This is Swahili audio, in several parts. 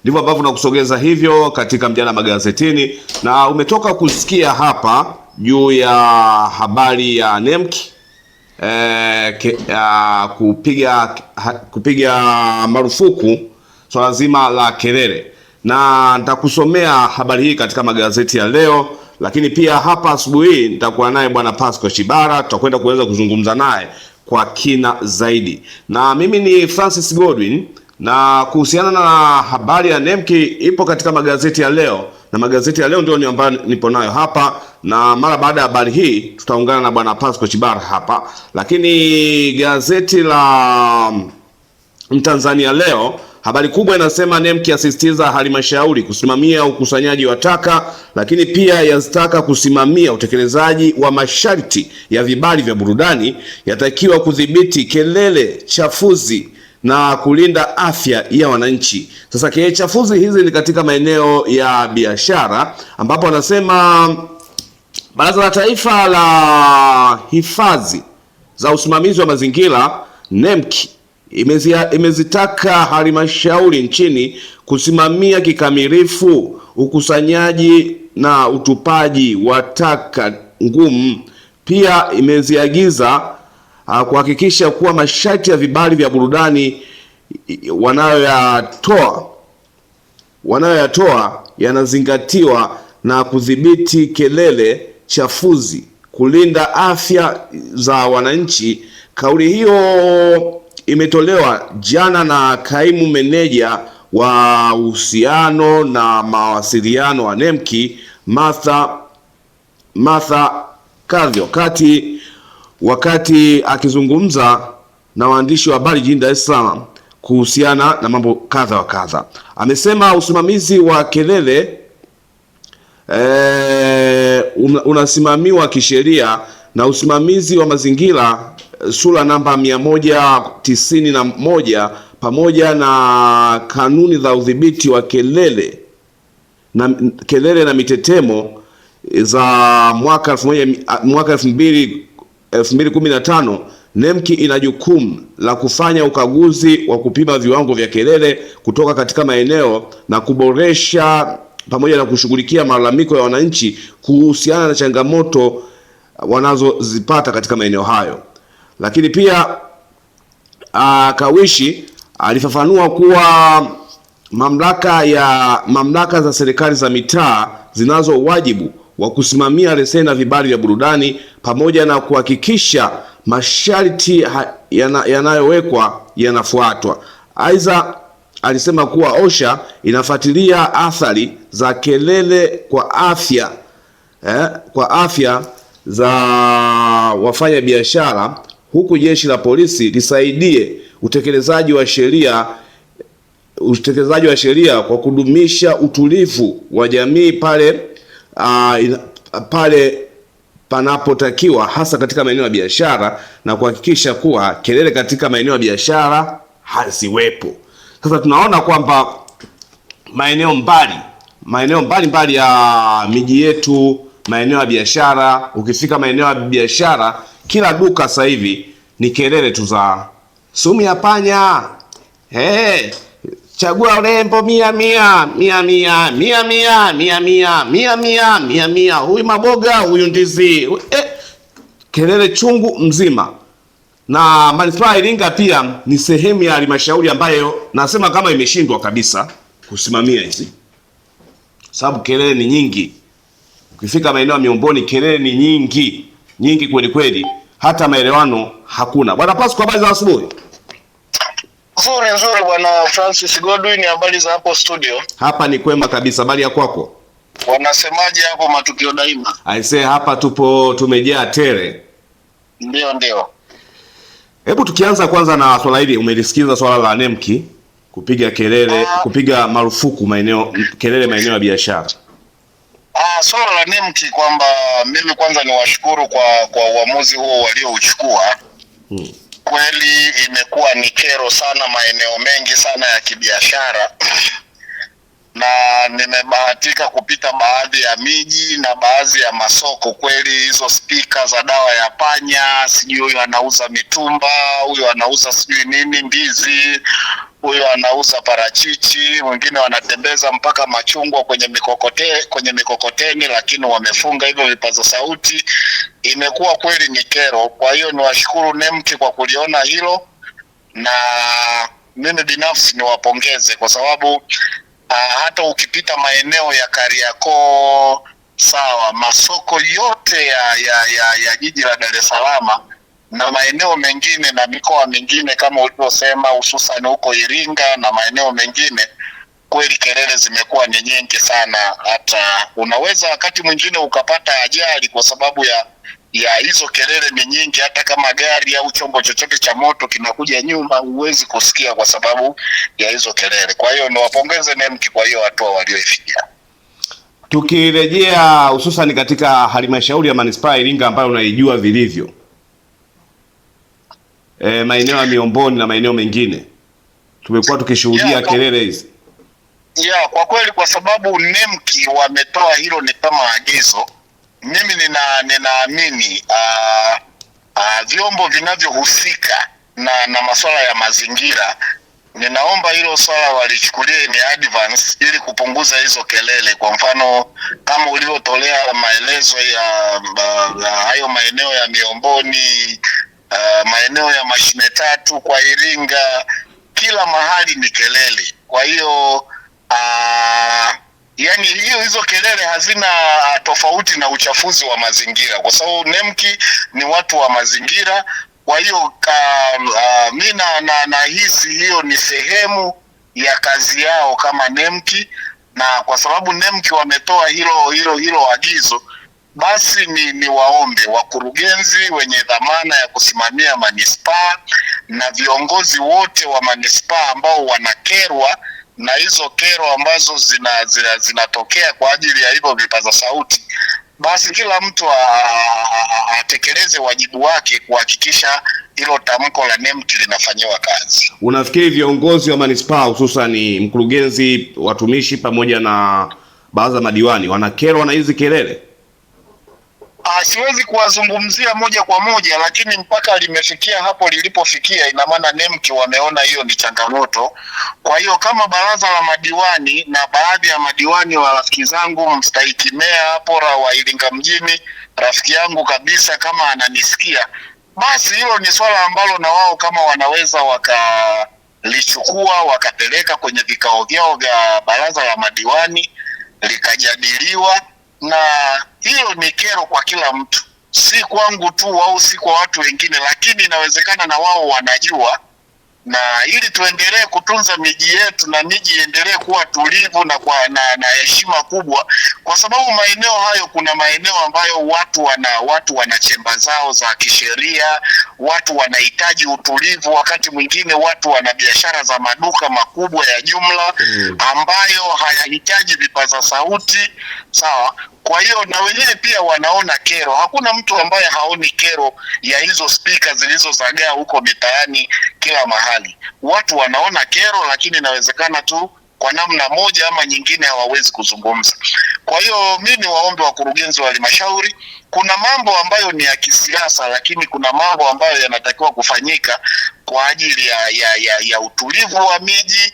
Ndivyo ambavyo nakusogeza hivyo katika mjadala magazetini, na umetoka kusikia hapa juu ya habari ya NEMC kupiga marufuku swala zima la kelele, na nitakusomea habari hii katika magazeti ya leo. Lakini pia hapa asubuhi nitakuwa naye bwana Pasco Chibara, tutakwenda kuweza kuzungumza naye kwa kina zaidi. Na mimi ni Francis Godwin, na kuhusiana na habari ya NEMC ipo katika magazeti ya leo, na magazeti ya leo ndio ambayo nipo nayo hapa, na mara baada ya habari hii tutaungana na bwana Pasco Chibara hapa. Lakini gazeti la Mtanzania leo, habari kubwa inasema NEMC asisitiza halmashauri kusimamia ukusanyaji wa taka, lakini pia yazitaka kusimamia utekelezaji wa masharti ya vibali vya burudani, yatakiwa kudhibiti kelele chafuzi na kulinda afya ya wananchi. Sasa kelele chafuzi hizi ni katika maeneo ya biashara, ambapo wanasema Baraza la Taifa la Hifadhi za Usimamizi wa Mazingira NEMC imezitaka halmashauri nchini kusimamia kikamilifu ukusanyaji na utupaji wa taka ngumu. Pia imeziagiza kuhakikisha kuwa masharti ya vibali vya burudani wanayoyatoa yanazingatiwa na kudhibiti kelele chafuzi, kulinda afya za wananchi. Kauli hiyo imetolewa jana na kaimu meneja wa uhusiano na mawasiliano wa NEMC Martha Kadhio wakati akizungumza na waandishi wa habari jijini Dar es Salaam kuhusiana na mambo kadha wa kadha. Amesema usimamizi wa kelele unasimamiwa kisheria na usimamizi wa mazingira sura namba 191 pamoja na kanuni za udhibiti wa kelele na mitetemo za mwaka 2015. NEMC ina jukumu la kufanya ukaguzi wa kupima viwango vya kelele kutoka katika maeneo na kuboresha pamoja na kushughulikia malalamiko ya wananchi kuhusiana na changamoto wanazozipata katika maeneo hayo. Lakini pia Kawishi alifafanua kuwa mamlaka za serikali za mitaa zinazo wajibu wa kusimamia leseni na vibali vya burudani pamoja na kuhakikisha masharti yanayowekwa yanafuatwa. Aidha, alisema kuwa OSHA inafuatilia athari za kelele kwa afya za wafanya biashara, huku jeshi la polisi lisaidie utekelezaji wa sheria kwa kudumisha utulivu wa jamii pale panapotakiwa, hasa katika maeneo ya biashara, na kuhakikisha kuwa kelele katika maeneo ya biashara haziwepo. Sasa tunaona kwamba maeneo mbalimbali ya miji yetu, maeneo ya biashara, ukifika maeneo ya biashara, kila duka sasa hivi ni kelele tu za sumu ya panya, chagua urembo 100, huyu maboga, huyu ndizi, kelele chungu mzima. Na manispaa ya Iringa pia ni sehemu ya halmashauri ambayo nasema kama imeshindwa kabisa kusimamia hizi, sababu kelele ni nyingi. Ukifika maeneo ya Miomboni kelele ni nyingi kweli kweli, hata maelewano hakuna. Bwana Pasco, habari za asubuhi? Nzuri bwana Francis Godwin, habari za hapo studio? Hapa ni kwema kabisa, habari ya kwako? Wanasemaje hapo matukio daima? Aisee, hapa tumejaa tele. Ndio. Hebu tukianza kwanza na swala hili, umelisikiza swala la NEMC kupiga kelele, kupiga marufuku kelele maeneo ya biashara. Swala la NEMC kwamba mimi kwanza niwashukuru kwa uamuzi huo waliouchukua. Kweli imekuwa ni kero sana maeneo mengi sana ya kibiashara, na nimebahatika kupita baadhi ya miji na baadhi ya masoko. Kweli hizo spika za dawa ya panya, sijui huyu anauza mitumba, huyu anauza sijui nini, ndizi, huyo anauza parachichi, wengine wanatembeza mpaka machungwa kwenye mikokoteni, lakini wamefunga hivyo vipaza sauti. Imekuwa kweli ni kero. Kwa hiyo niwashukuru NEMC kwa kuliona hilo, na mimi binafsi niwapongeze kwa sababu hata ukipita maeneo ya Kariakoo, sawa, masoko yote ya jiji la Dar es Salaam na maeneo mengine na mikoa mingine kama ulivyosema, hususan huko Iringa na maeneo mengine, kweli kelele zimekuwa ni nyingi sana. Hata unaweza wakati mwingine ukapata ajali kwa sababu ya hizo kelele ni nyingi. Hata kama gari au chombo chochote cha moto kinakuja nyuma, huwezi kusikia kwa sababu ya hizo kelele. Kwa hiyo niwapongeze NEMC kwa hiyo hatua walioifikia. Tukirejea hususan katika halmashauri ya manispaa Iringa ambayo unaijua vilivyo, maeneo ya Miomboni na maeneo mengine tumekuwa tukishuhudia kelele hizi. Kwa kweli, kwa sababu NEMC wametoa hilo ni kama agizo, mimi ninaamini vyombo vinavyohusika na masuala ya mazingira, ninaomba hilo swala walichukulie ni advance ili kupunguza hizo kelele. Kwa mfano kama ulivyotolea maelezo ya hayo maeneo ya Miomboni, maeneo ya Mashine Tatu kwa Iringa, kila mahali ni kelele. Kwa hiyo yani hizo kelele hazina tofauti na uchafuzi wa mazingira, kwa sababu NEMC ni watu wa mazingira. Kwa hiyo mimi nahisi hiyo ni sehemu ya kazi yao kama NEMC, na kwa sababu NEMC wametoa hilo agizo, basi ni waombe wakurugenzi wenye dhamana ya kusimamia manispaa na viongozi wote wa manispaa ambao wanakerwa na hizo kero ambazo zinatokea kwa ajili ya hivyo vipaza sauti, basi kila mtu atekeleze wajibu wake kuhakikisha hilo tamko la NEMC linafanyiwa kazi. Unafikiri viongozi wa manispaa hususan mkurugenzi, watumishi pamoja na baadhi ya madiwani wanakerwa na hizi kelele? Siwezi kuwazungumzia moja kwa moja, lakini mpaka limefikia hapo lilipofikia, ina maana NEMC wameona hiyo ni changamoto. Kwa hiyo kama baraza la madiwani na baadhi ya madiwani wa rafiki zangu, mstahiki meya hapo wa Iringa mjini, rafiki yangu kabisa, kama ananisikia, basi hilo ni swala ambalo na wao kama wanaweza wakalichukua wakapeleka kwenye vikao vyao vya baraza la madiwani likajadiliwa, na hiyo ni kero kwa kila mtu, si kwangu tu au si kwa watu wengine, lakini inawezekana na wao wanajua, na ili tuendelee kutunza miji yetu na miji iendelee kuwa tulivu na heshima kubwa, kwa sababu maeneo hayo, kuna maeneo ambayo watu wana chemba zao za kisheria, watu wanahitaji utulivu, wakati mwingine watu wana biashara za maduka makubwa ya jumla ambayo hayahitaji vipaza sauti, sawa. Kwa hiyo na wenyewe pia wanaona kero. Hakuna mtu ambaye haoni kero ya hizo spika zilizozagaa huko mitaani kila mahali. Watu wanaona kero, lakini inawezekana tu kwa namna moja ama nyingine hawawezi kuzungumza. Kwa hiyo mimi waombe wakurugenzi wa halmashauri, kuna mambo ambayo ni ya kisiasa, lakini kuna mambo ambayo yanatakiwa kufanyika kwa ajili ya utulivu wa miji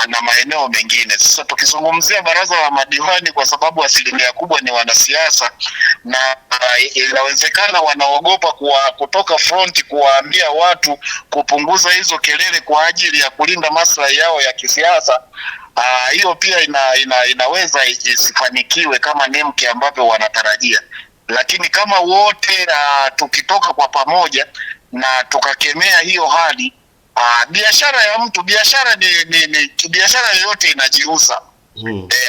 na maeneo mengine. Sasa tukizungumzia baraza la madiwani, kwa sababu asilimia kubwa ni wanasiasa, na inawezekana wanaogopa kutoka front kuwaambia watu kupunguza hizo kelele kwa ajili ya kulinda maslahi yao ya kisiasa. Hiyo pia inaweza isifanikiwe kama NEMC ambavyo wanatarajia, lakini kama wote tukitoka kwa pamoja na tukakemea hiyo hali, biashara ya mtu, biashara ni biashara yoyote inajiuza.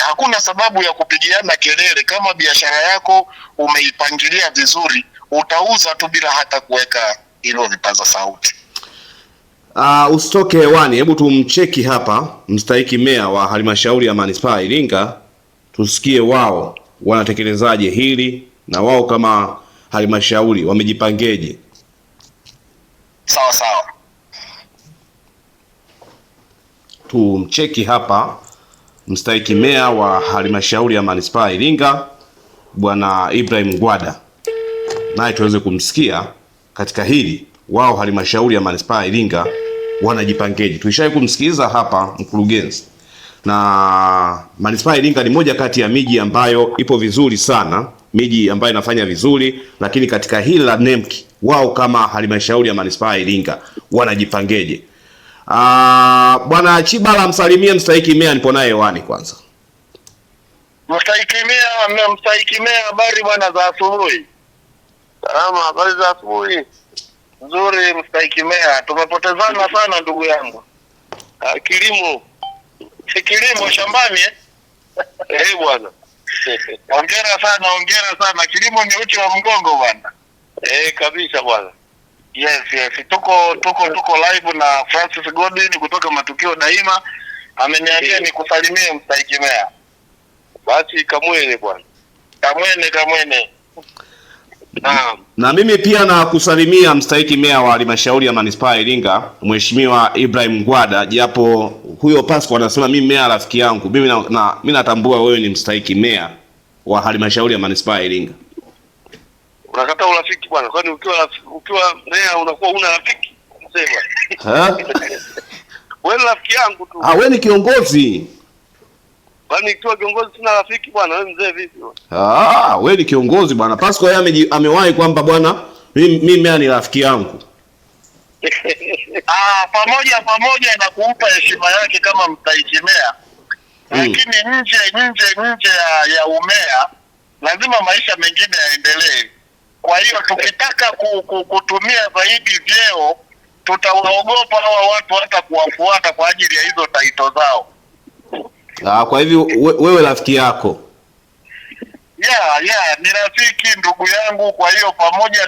Hakuna sababu ya kupigiana kelele. Kama biashara yako umeipangilia vizuri, utauza tu bila hata kuweka hilo vipaza sauti. Usitoke hewani, hebu tumcheki hapa mstahiki meya wa halmashauri ya manispaa Iringa, tusikie wao wanatekelezaje hili na wao kama halmashauri wamejipangeje. Sawa. Tumcheki hapa mstahiki meya wa halmashauri ya manispaa Iringa Bwana Ibrahim Gwada, naye tuweze kumsikia katika hili wao halmashauri ya manispaa Iringa wanajipangeje? Tulishawahi kumsikiliza hapa mkurugenzi, na manispaa ya Iringa ni moja kati ya miji ambayo ipo vizuri sana, miji ambayo inafanya vizuri, lakini katika hili la NEMC wao kama halmashauri ya manispaa ya Iringa wanajipangeje? Bwana Chibala, msalimie mstahiki meya, nipo naye hewani kwanza. Mstahiki meya, habari bwana za asubuhi. Salama, habari za asubuhi. Nzuri mstahiki meya, tumepotezana sana ndugu yangu. Kilimo shambani bwana. Hongera sana. Kilimo ni uti wa mgongo bwana. Kabisa bwana. Yes. Tuko live na Francis Godwin kutoka Matukio Daima. Ameniambia nikusalimie mstahiki meya. Basi kamwene bwana. Kamwene. Na mimi pia nakusalimia mstahiki meya wa halmashauri ya manispaa ya Iringa, Mheshimiwa Ibrahim Gwada, japo huyo Pasco anasema mimi meya rafiki yangu. Mimi natambua wewe ni mstahiki meya wa halmashauri ya manispaa ya Iringa. Unakata urafiki bwana, kwani ukiwa meya unakuwa una rafiki? Sema. Wewe rafiki yangu tu. Wewe ni kiongozi. Kwani ikiwa kiongozi sina rafiki bwana, wewe mzee vipi bwana? Wewe ni kiongozi bwana. Pasco yeye amewahi kwamba bwana mimi meya ni rafiki yangu. Pamoja na kumpa heshima yake kama mstahiki meya. Lakini nje ya umea lazima maisha mengine yaendelee. Kwa hiyo tukitaka kutumia zaidi vyeo, tutawaogopa hawa watu hata kuwafuata kwa ajili ya hizo taito zao. Kwa hivyo wewe rafiki yako? Ni rafiki, ndugu yangu. Kwa hiyo pamoja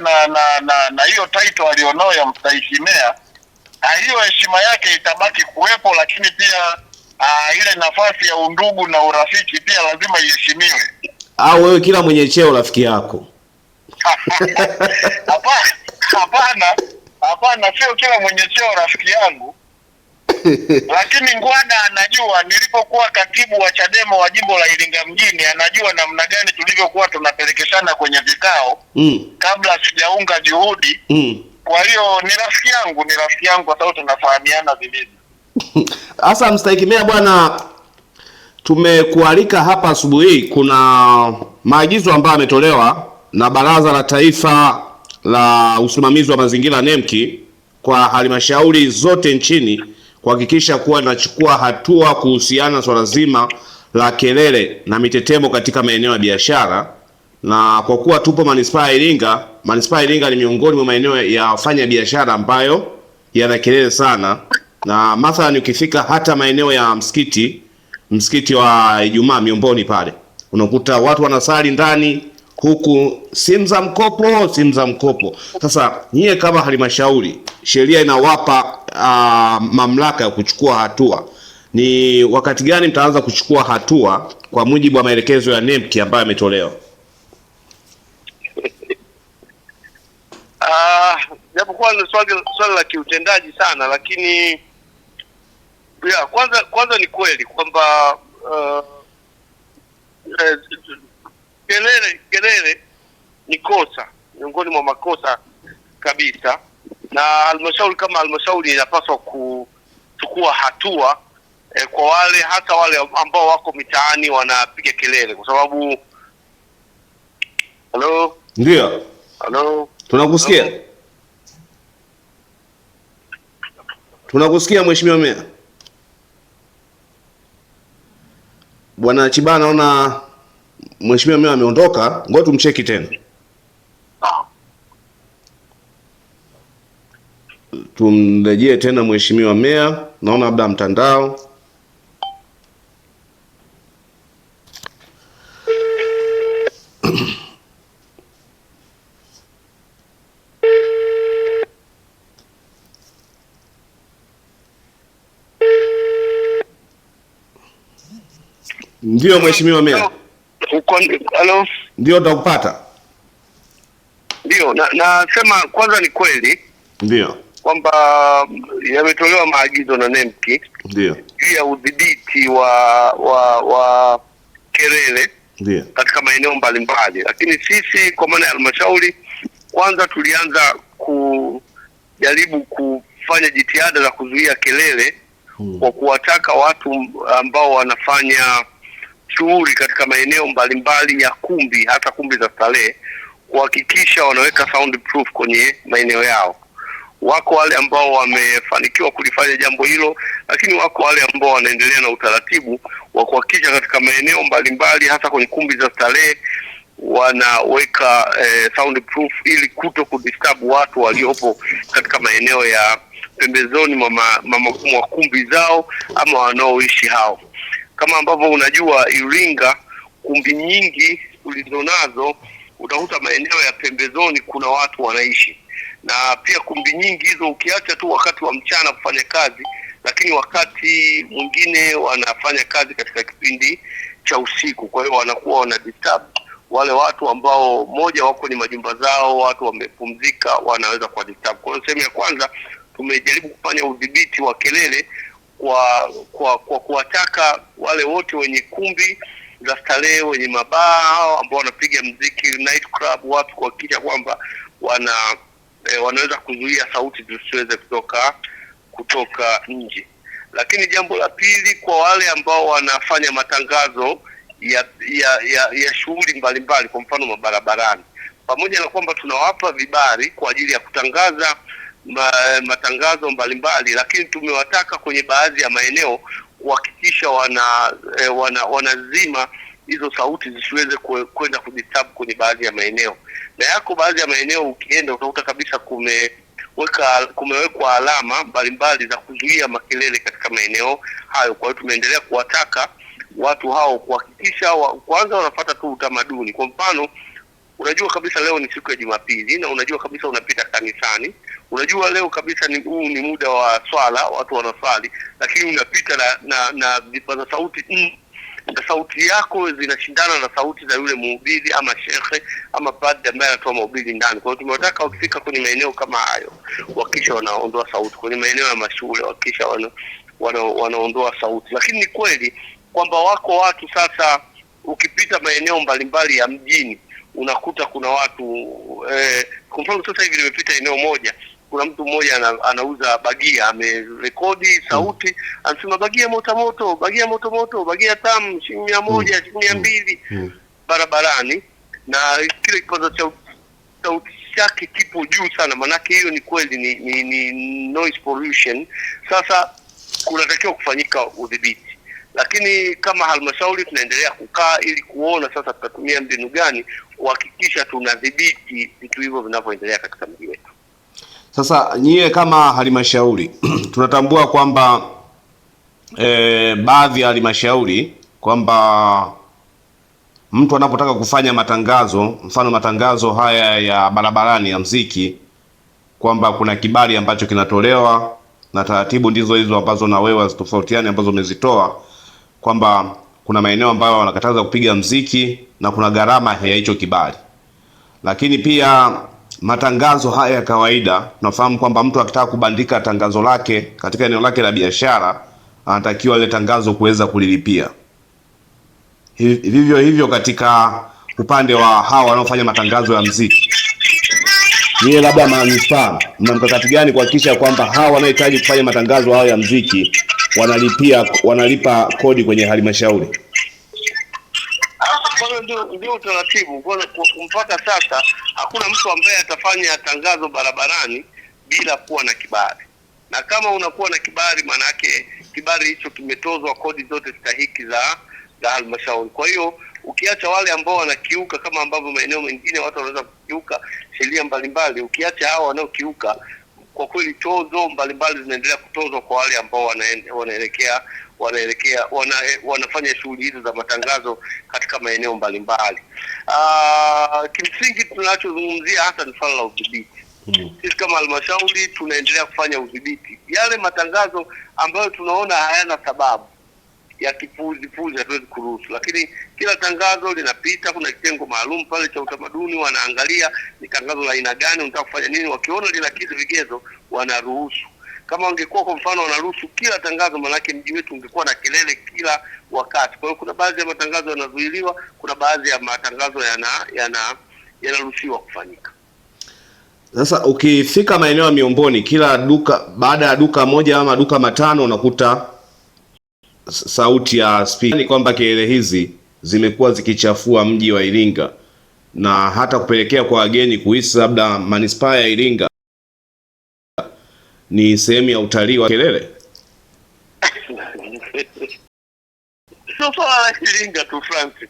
na hiyo title alionao ya mstahiki meya, hiyo heshima yake itabaki kuwepo, lakini pia ile nafasi ya undugu na urafiki pia lazima iheshimiwe. Wewe kila mwenye cheo rafiki yako? Hapana, sio kila mwenye cheo rafiki yangu. Lakini Ngwada anajua, nilipokuwa katibu wa Chadema wa jimbo la Iringa mjini, anajua namna gani tulivyokuwa tunapelekeshana kwenye vikao kabla sijaunga juhudi. Kwa hiyo ni rafiki yangu kwa sababu tunafahamiana vilivyo. Sasa mstahiki meya bwana, tumekualika hapa asubuhi. Kuna maagizo ambayo yametolewa na Baraza la Taifa la Usimamizi wa Mazingira NEMC kwa halmashauri zote nchini kuhakikisha kuwa inachukua hatua kuhusiana na swala zima la kelele na mitetemo katika maeneo ya biashara. Na kwa kuwa tupo manispaa ya Iringa, manispaa ya Iringa ni miongoni mwa maeneo ya wafanya biashara ambayo yana kelele sana, na mathalan ukifika hata maeneo ya msikiti wa Ijumaa Miomboni pale, unakuta watu wanasali ndani, huku simu za mkopo. Sasa nyie kama halmashauri, sheria inawapa mamlaka ya kuchukua hatua. Ni wakati gani mtaanza kuchukua hatua kwa mujibu wa maelekezo ya NEMC ambayo yametolewa? Japokuwa ni swali la kiutendaji sana, lakini kwanza ni kweli kwamba kelele ni kosa, miongoni mwa makosa kabisa, na halmashauri kama halmashauri inapaswa kuchukua hatua kwa hata wale ambao wako mitaani wanapiga kelele, kwa sababu Ndio. Tunakusikia. Tunakusikia Mheshimiwa Meya. Bwana Chibana, naona Mheshimiwa Meya ameondoka, ngoja tumcheki tena. Tumrejee tena Mheshimiwa Meya, naona labda mtandao. Ndio Mheshimiwa Meya. Hello. Ndio tutakupata. Ndio, nasema kwanza ni kweli. Ndio. Kwamba yametolewa maagizo na NEMC. Ndio. Juu ya udhibiti wa kelele. Ndio. Katika maeneo mbalimbali. Lakini sisi kwa maana ya halmashauri kwanza tulianza kujaribu kufanya jitihada za kuzuia kelele kwa kuwataka watu ambao wanafanya shughuli katika maeneo mbalimbali ya kumbi, hata kumbi za starehe, kuhakikisha wanaweka soundproof kwenye maeneo yao. Wako wale ambao wamefanikiwa kulifanya jambo hilo, lakini wako wale ambao wanaendelea na utaratibu wa kuhakikisha katika maeneo mbalimbali hasa kwenye kumbi za starehe wanaweka soundproof ili kuto kudisturb watu waliopo katika maeneo ya pembezoni mwa kumbi zao ama wanaoishi hao. Kama ambavyo unajua Iringa, kumbi nyingi ulizonazo utakuta maeneo ya pembezoni kuna watu wanaishi, na pia kumbi nyingi hizo ukiacha tu wakati wa mchana kufanya kazi, lakini wakati mwingine wanafanya kazi katika kipindi cha usiku. Kwa hiyo wanakuwa wana disturb wale watu ambao moja wako kwenye majumba zao, watu wamepumzika, wanaweza kwa disturb. Kwa hiyo sehemu ya kwanza tumejaribu kufanya udhibiti wa kelele kwa kuwataka wale wote wenye kumbi za starehe, wenye mabaa ambao wanapiga muziki, night club, watu kuhakikisha kwamba wanaweza kuzuia sauti zisiweze kutoka nje. Lakini jambo la pili, kwa wale ambao wanafanya matangazo ya shughuli mbalimbali, kwa mfano mabarabarani, pamoja na kwamba tunawapa vibali kwa ajili ya kutangaza matangazo mbalimbali, lakini tumewataka kwenye baadhi ya maeneo kuhakikisha wanazima hizo sauti zisiweze kwenda kudisturb kwenye baadhi ya maeneo. Na yako baadhi ya maeneo ukienda utakuta kabisa kumewekwa alama mbalimbali za kuzuia makelele katika maeneo hayo. Kwa hiyo tumeendelea kuwataka watu hao kuhakikisha kwanza wanafuata tu utamaduni. Kwa mfano, unajua kabisa leo ni siku ya Jumapili na unajua kabisa unapita kanisani, unajua leo kabisa huu ni muda wa swala, watu wanaswali, lakini unapita na vipaza sauti na sauti yako zinashindana na sauti za yule mhubiri ama shekhe ama padri ambaye anatoa mahubiri ndani. Kwa hiyo tumewataka wakifika kwenye maeneo kama hayo wakisha wanaondoa sauti, kwenye maeneo ya mashule wakisha wanaondoa sauti. Lakini ni kweli kwamba wako watu sasa, ukipita maeneo mbalimbali ya mjini unakuta kuna watu kwa mfano sasa hivi nimepita eneo moja, kuna mtu mmoja anauza bagia, amerekodi sauti, anasema bagia moto, bagia tamu, shilingi 100, shilingi 200 barabarani, na kile kipaza sauti chake kipo juu sana. Manake hiyo ni kweli ni noise pollution. Sasa kunatakiwa kufanyika udhibiti, lakini kama halmashauri tunaendelea kukaa ili kuona sasa tutatumia mbinu gani kuhakikisha tunadhibiti vitu hivyo vinavyoendelea katika mji wetu. Sasa nyie kama halmashauri tunatambua kwamba baadhi ya halmashauri kwamba mtu anapotaka kufanya matangazo, mfano matangazo haya ya barabarani ya muziki, kwamba kuna kibali ambacho kinatolewa na taratibu ndizo hizo ambazo na wewe zitofautiani ambazo umezitoa, kwamba kuna maeneo ambayo wanakataza kupiga muziki na kuna gharama ya hicho kibali. Lakini pia matangazo haya ya kawaida, tunafahamu kwamba mtu akitaka kubandika tangazo lake katika eneo lake la biashara anatakiwa ile tangazo kuweza kulilipia. Vivyo hivyo katika upande wa hawa wanaofanya matangazo ya muziki, yeye labda manispaa mna mkakati gani kuhakikisha kwamba hawa wanaohitaji kufanya matangazo haya ya muziki wanalipa kodi kwenye halmashauri? Ndio utaratibu. Kwa mpaka sasa hakuna mtu ambaye atafanya tangazo barabarani bila kuwa na kibali, na kama unakuwa na kibali, maana yake kibali hicho kimetozwa kodi zote stahiki za halmashauri. Kwa hiyo ukiacha wale ambao wanakiuka, kama ambavyo maeneo mengine watu wanaweza kukiuka sheria mbalimbali, ukiacha hao wanaokiuka, kwa kweli tozo mbalimbali zinaendelea kutozwa kwa wale ambao wanafanya shughuli hizo za matangazo katika maeneo mbalimbali. Kimsingi tunachozungumzia hasa ni swala la udhibiti. Sisi kama halmashauri tunaendelea kufanya udhibiti. Yale matangazo ambayo tunaona hayana sababu ya kipuzi hatuwezi kuruhusu, lakini kila tangazo linapita, kuna kitengo maalum pale cha utamaduni, wanaangalia ni tangazo la aina gani, unataka kufanya nini, wakiona linakidhi vigezo wanaruhusu. Kama wangekuwa kwa mfano wanaruhusu kila tangazo, manake mji wetu ungekuwa na kelele kila wakati. Kwa hiyo kuna baadhi ya matangazo yanazuiliwa, kuna baadhi ya matangazo yanaruhusiwa kufanyika. Sasa ukifika maeneo ya Miomboni, kila duka baada ya duka moja ama duka matano unakuta sauti ya speaker. Ni kwamba kelele hizi zimekuwa zikichafua mji wa Iringa na hata kupelekea kwa wageni kuhisi labda manispaa ya Iringa ni sehemu ya utalii wa kelele. Sio swala la Iringa tu Francis.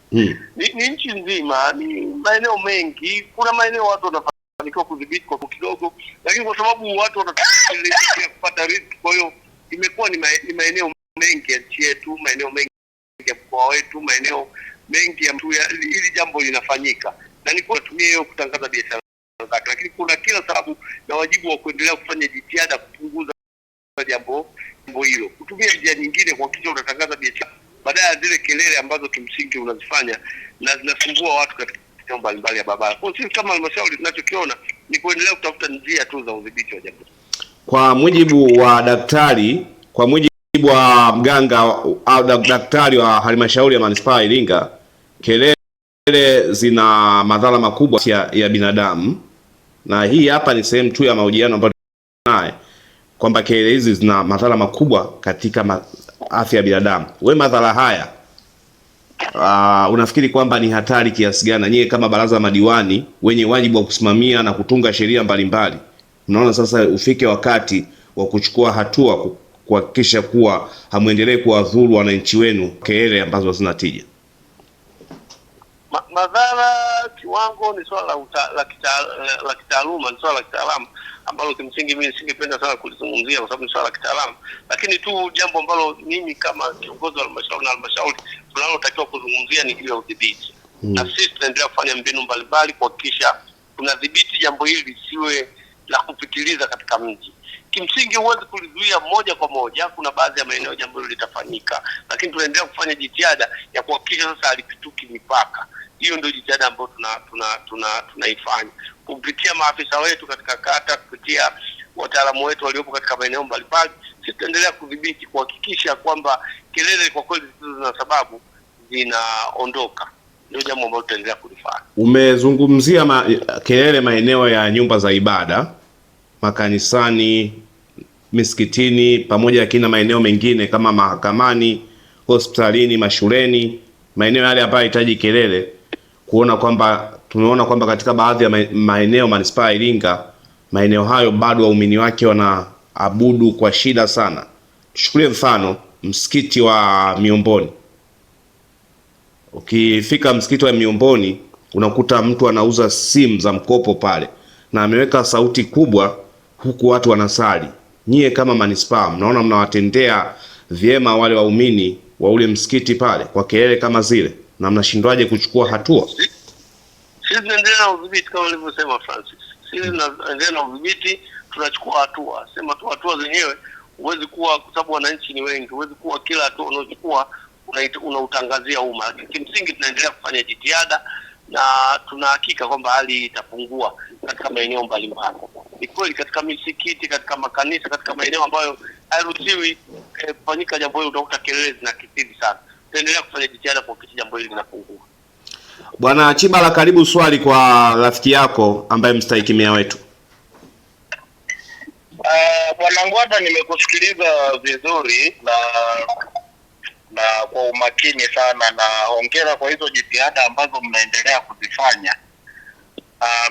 Ni nchi nzima, ni maeneo mengi. Kuna maeneo watu wanafanikiwa kudhibiti kwa kidogo, lakini kwa sababu watu wanataka kupata riziki, kwa hiyo imekuwa ni maeneo mengi ya nchi yetu, maeneo mengi ya mkoa wetu, maeneo mengi ya ili jambo linafanyika. Na ni kwa tumia hiyo kutangaza biashara zake, lakini kuna kila sababu na wajibu wa kuendelea kufanya jitihada kupunguza jambo hilo. Kutumia njia nyingine kuhakikisha unatangaza biashara badala ya zile kelele ambazo kimsingi unazifanya na zinasumbua watu katika eneo mbalimbali ya barabara. Kwa hiyo sisi kama halmashauri tunachokiona ni kuendelea kutafuta njia tu za udhibiti wa jambo. Kwa mujibu wa daktari, kwa mujibu wa mganga au daktari wa halmashauri ya manispaa ya Iringa, kelele zina madhara makubwa ya binadamu, na hii hapa ni sehemu tu ya mahojiano ambayo naye kwamba kelele hizi zina madhara makubwa katika afya ya binadamu. Wewe madhara haya unafikiri kwamba ni hatari kiasi gani? Nyie kama baraza la madiwani wenye wajibu wa kusimamia na kutunga sheria mbalimbali, mnaona sasa ufike wakati wa kuchukua hatua kuhakikisha kuwa hamuendelee kuwadhuru wananchi wenu kelele ambazo hazina tija? Madhara kiwango ni swala la kitaaluma, ni swala la kitaalamu ambalo kimsingi mimi singependa sana kulizungumzia kwa sababu ni swala la kitaalamu, lakini tu jambo ambalo mimi kama kiongozi wa halmashauri tunalotakiwa kuzungumzia ni ile udhibiti. Na sisi tunaendelea kufanya mbinu mbalimbali kuhakikisha tunadhibiti jambo hili lisiwe la kupitiliza katika mji. Kimsingi huwezi kulizuia moja kwa moja, kuna baadhi ya maeneo jambo hilo litafanyika, lakini tunaendelea kufanya jitihada ya kuhakikisha sasa halipituki mipaka. Hiyo ndio jitihada ambayo tunaifanya kupitia maafisa wetu katika kata, kupitia wataalamu wetu waliopo katika maeneo mbalimbali. Sisi tunaendelea kudhibiti kuhakikisha kwamba kelele kwa kweli zina sababu zinaondoka. Ndio jambo ambalo tutaendelea kulifanya. Umezungumzia kelele maeneo ya nyumba za ibada, makanisani, misikitini, pamoja na maeneo mengine kama mahakamani, hospitalini, mashuleni, maeneo yale ambayo yanahitaji kelele. Tumeona kwamba katika baadhi ya maeneo manispaa ya Iringa, maeneo hayo bado waumini wake wanaabudu kwa shida sana. Tuchukulie mfano msikiti wa Miomboni. Ukifika msikiti wa Miomboni unakuta mtu anauza simu za mkopo pale na ameweka sauti kubwa huku watu wanasali. Nyie kama manispaa mnaona mnawatendea vyema wale waumini wa ule msikiti pale kwa kelele kama zile, na mnashindwaje kuchukua hatua? Sisi tunaendelea na udhibiti kama nilivyosema Francis. Sisi tunaendelea na udhibiti, tunachukua hatua. Sema tu hatua zenyewe huwezi kuwa, kwa sababu wananchi ni wengi, huwezi kuwa kila hatua unaochukua unautangazia umma. Kimsingi tunaendelea kufanya jitihada na tunahakika kwamba hali itapungua katika maeneo mbalimbali. Ni kweli katika misikiti, katika makanisa, katika maeneo ambayo hairuhusiwi kufanyika jambo hilo utakuta kelele zinakithiri sana. Tunaendelea kufanya jitihada kuhakikisha jambo hili linapungua. Bwana Chibala, karibu swali kwa rafiki yako ambaye mstahiki meya wetu. Bwana Ngwata, nimekusikiliza vizuri na kwa umakini sana, na hongera kwa hizo jitihada ambazo mnaendelea kuzifanya.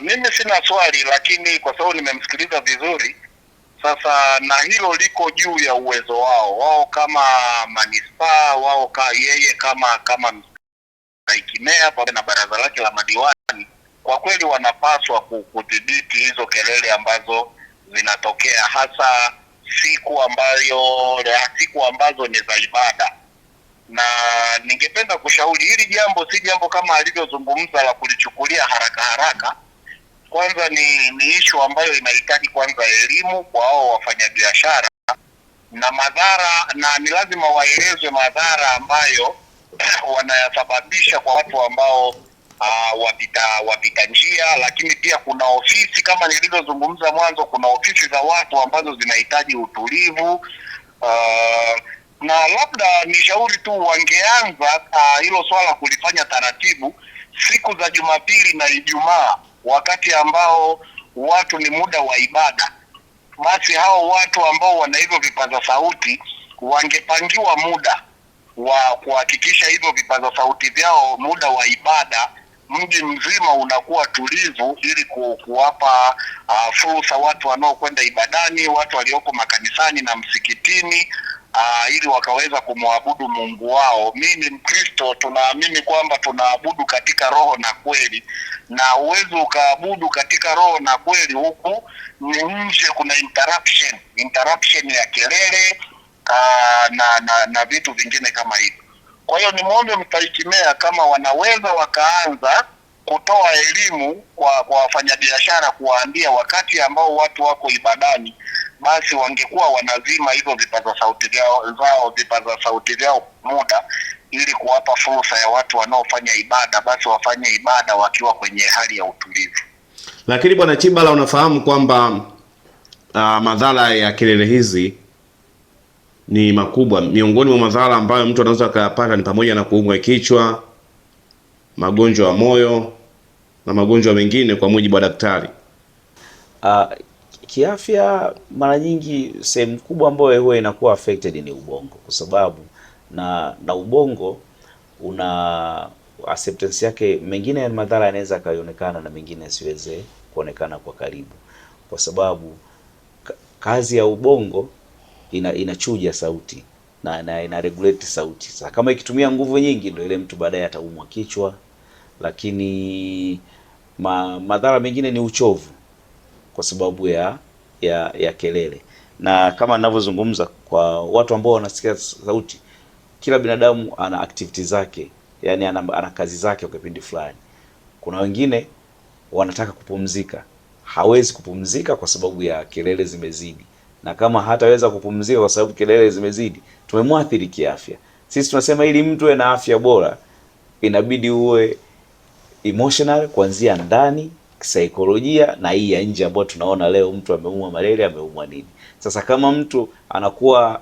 Mimi sina swali, lakini kwa sababu nimemsikiliza vizuri sasa, na hilo liko juu ya uwezo wao kama manispaa, yeye kama mstahiki meya pamoja na baraza lake la madiwani, kwa kweli wanapaswa kudhibiti hizo kelele ambazo zinatokea, hasa siku ambazo ni za ibada. Na ningependa kushauri hili jambo si jambo kama alivyozungumza la kulichukulia haraka. Kwanza ni issue ambayo inahitaji kwanza elimu kwa hao wafanyabiashara na madhara, na ni lazima waelezwe madhara ambayo wanayasababisha kwa watu ambao wapita njia. Lakini pia kuna ofisi kama nilivyozungumza mwanzo, kuna ofisi za watu ambazo zinahitaji utulivu. Na labda nishauri tu wangeanza hilo swala kulifanya taratibu siku za Jumapili na Ijumaa, wakati ambao watu ni muda wa ibada, basi hao watu ambao wana hivyo vipaza sauti wangepangiwa muda wa kuhakikisha hivyo vipaza sauti vyao muda wa ibada mji mzima unakuwa tulivu, ili kuwapa fursa watu wanaokwenda ibadani, watu walioko makanisani na msikitini, ili wakaweza kumwabudu Mungu wao. Mimi ni Mkristo, tunaamini kwamba tunaabudu katika roho na kweli, na uwezo ukaabudu katika roho na kweli huku ni nje kuna interruption ya kelele na vitu vingine kama hivyo. Kwa hiyo nimwombe Mstahiki Meya kama wanaweza wakaanza kutoa elimu kwa wafanyabiashara, kuwaambia wakati ambao watu wako ibadani, basi wangekuwa wanazima hivyo vipaza sauti vyao muda, ili kuwapa fursa ya watu wanaofanya ibada basi wafanye ibada wakiwa kwenye hali ya utulivu. Lakini Bwana Chibala, unafahamu kwamba madhara ya kelele hizi ni makubwa. Miongoni mwa madhara ambayo mtu anaweza akayapata ni pamoja na kuumwa kichwa, magonjwa ya moyo na magonjwa mengine kwa mujibu wa daktari. Kiafya mara nyingi sehemu kubwa ambayo huwa inakuwa affected ni ubongo, kwa sababu na ubongo una acceptance yake. Mengine ya madhara yanaweza kaonekana na mengine yasiweze kuonekana kwa karibu, kwa sababu kazi ya ubongo inachuja sauti na ina regulate sauti. Sasa kama ikitumia nguvu nyingi, ndio ile mtu baadaye ataumwa kichwa. Lakini madhara mengine ni uchovu kwa sababu ya kelele. Na kama ninavyozungumza, kwa watu ambao wanasikia sauti, kila binadamu ana activity zake, yani ana kazi zake kwa kipindi fulani. Kuna wengine wanataka kupumzika, hawezi kupumzika kwa sababu ya kelele zimezidi, na kama hataweza kupumzika kwa sababu kelele zimezidi, tumemwathiri kiafya. Sisi tunasema ili mtu awe na afya bora, inabidi uwe emotional kuanzia ndani, kisaikolojia, na hii ya nje ambayo tunaona leo mtu ameumwa malaria, ameumwa nini. Sasa kama mtu anakuwa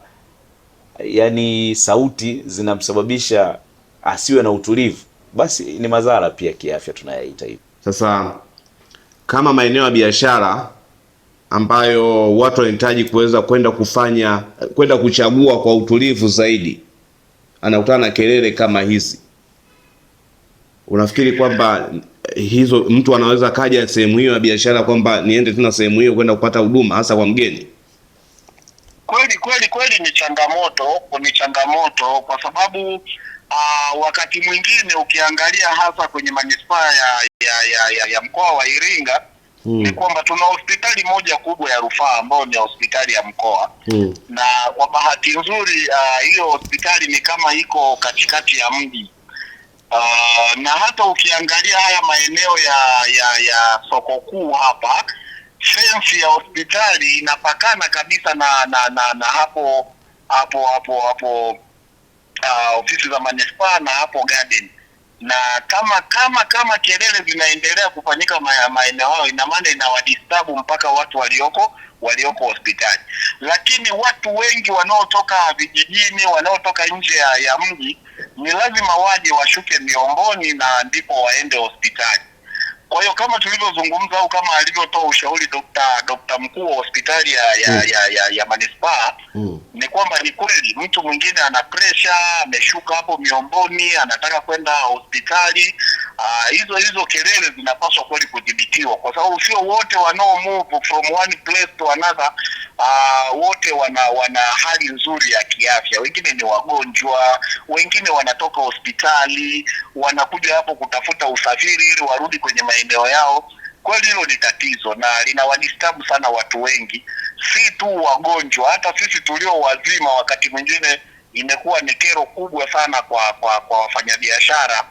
yani sauti zinamsababisha asiwe na utulivu, basi ni madhara pia kiafya tunayaita hivyo. Sasa kama maeneo ya biashara ambayo watu wanahitaji kuweza kwenda kuchagua kwa utulivu zaidi, anakutana na kelele kama hizi, unafikiri kwamba hizo mtu anaweza kaja sehemu hiyo ya biashara kwamba niende tena sehemu hiyo kwenda kupata huduma hasa kwa mgeni? Kweli ni changamoto kwa sababu wakati mwingine ukiangalia hasa kwenye manispaa ya mkoa wa Iringa, ni kwamba tuna hospitali moja kubwa ya rufaa ambayo ni hospitali ya mkoa. Na kwa bahati nzuri hiyo hospitali ni kama iko katikati ya mji. Na hata ukiangalia haya maeneo ya soko kuu hapa, fence ya hospitali inapakana kabisa na hapo ofisi za manispaa na hapo garden. Na kama kelele zinaendelea kufanyika maeneo hayo, ina maana inawadisturb mpaka watu walioko hospitali. Lakini watu wengi wanaotoka vijijini, wanaotoka nje ya mji, ni lazima waje washuke Miomboni na ndipo waende hospitali. Kwa hiyo kama tulivyozungumza au kama alivyotoa ushauri Dr. mkuu wa hospitali ya manispaa, ni kwamba ni kweli mtu mwingine ana pressure, ameshuka hapo Miomboni, anataka kwenda hospitali. Hizo kelele zinapaswa kweli kudhibitiwa, kwa sababu sio wote wanao move from one place to another wote wana hali nzuri ya kiafya. Wengine ni wagonjwa, wengine wanatoka hospitali wanakuja hapo kutafuta usafiri ili warudi kwenye maeneo yao. Kweli hilo ni tatizo na linawadisturb sana watu wengi, si tu wagonjwa, hata sisi tulio wazima wakati mwingine imekuwa ni kero kubwa sana kwa wafanyabiashara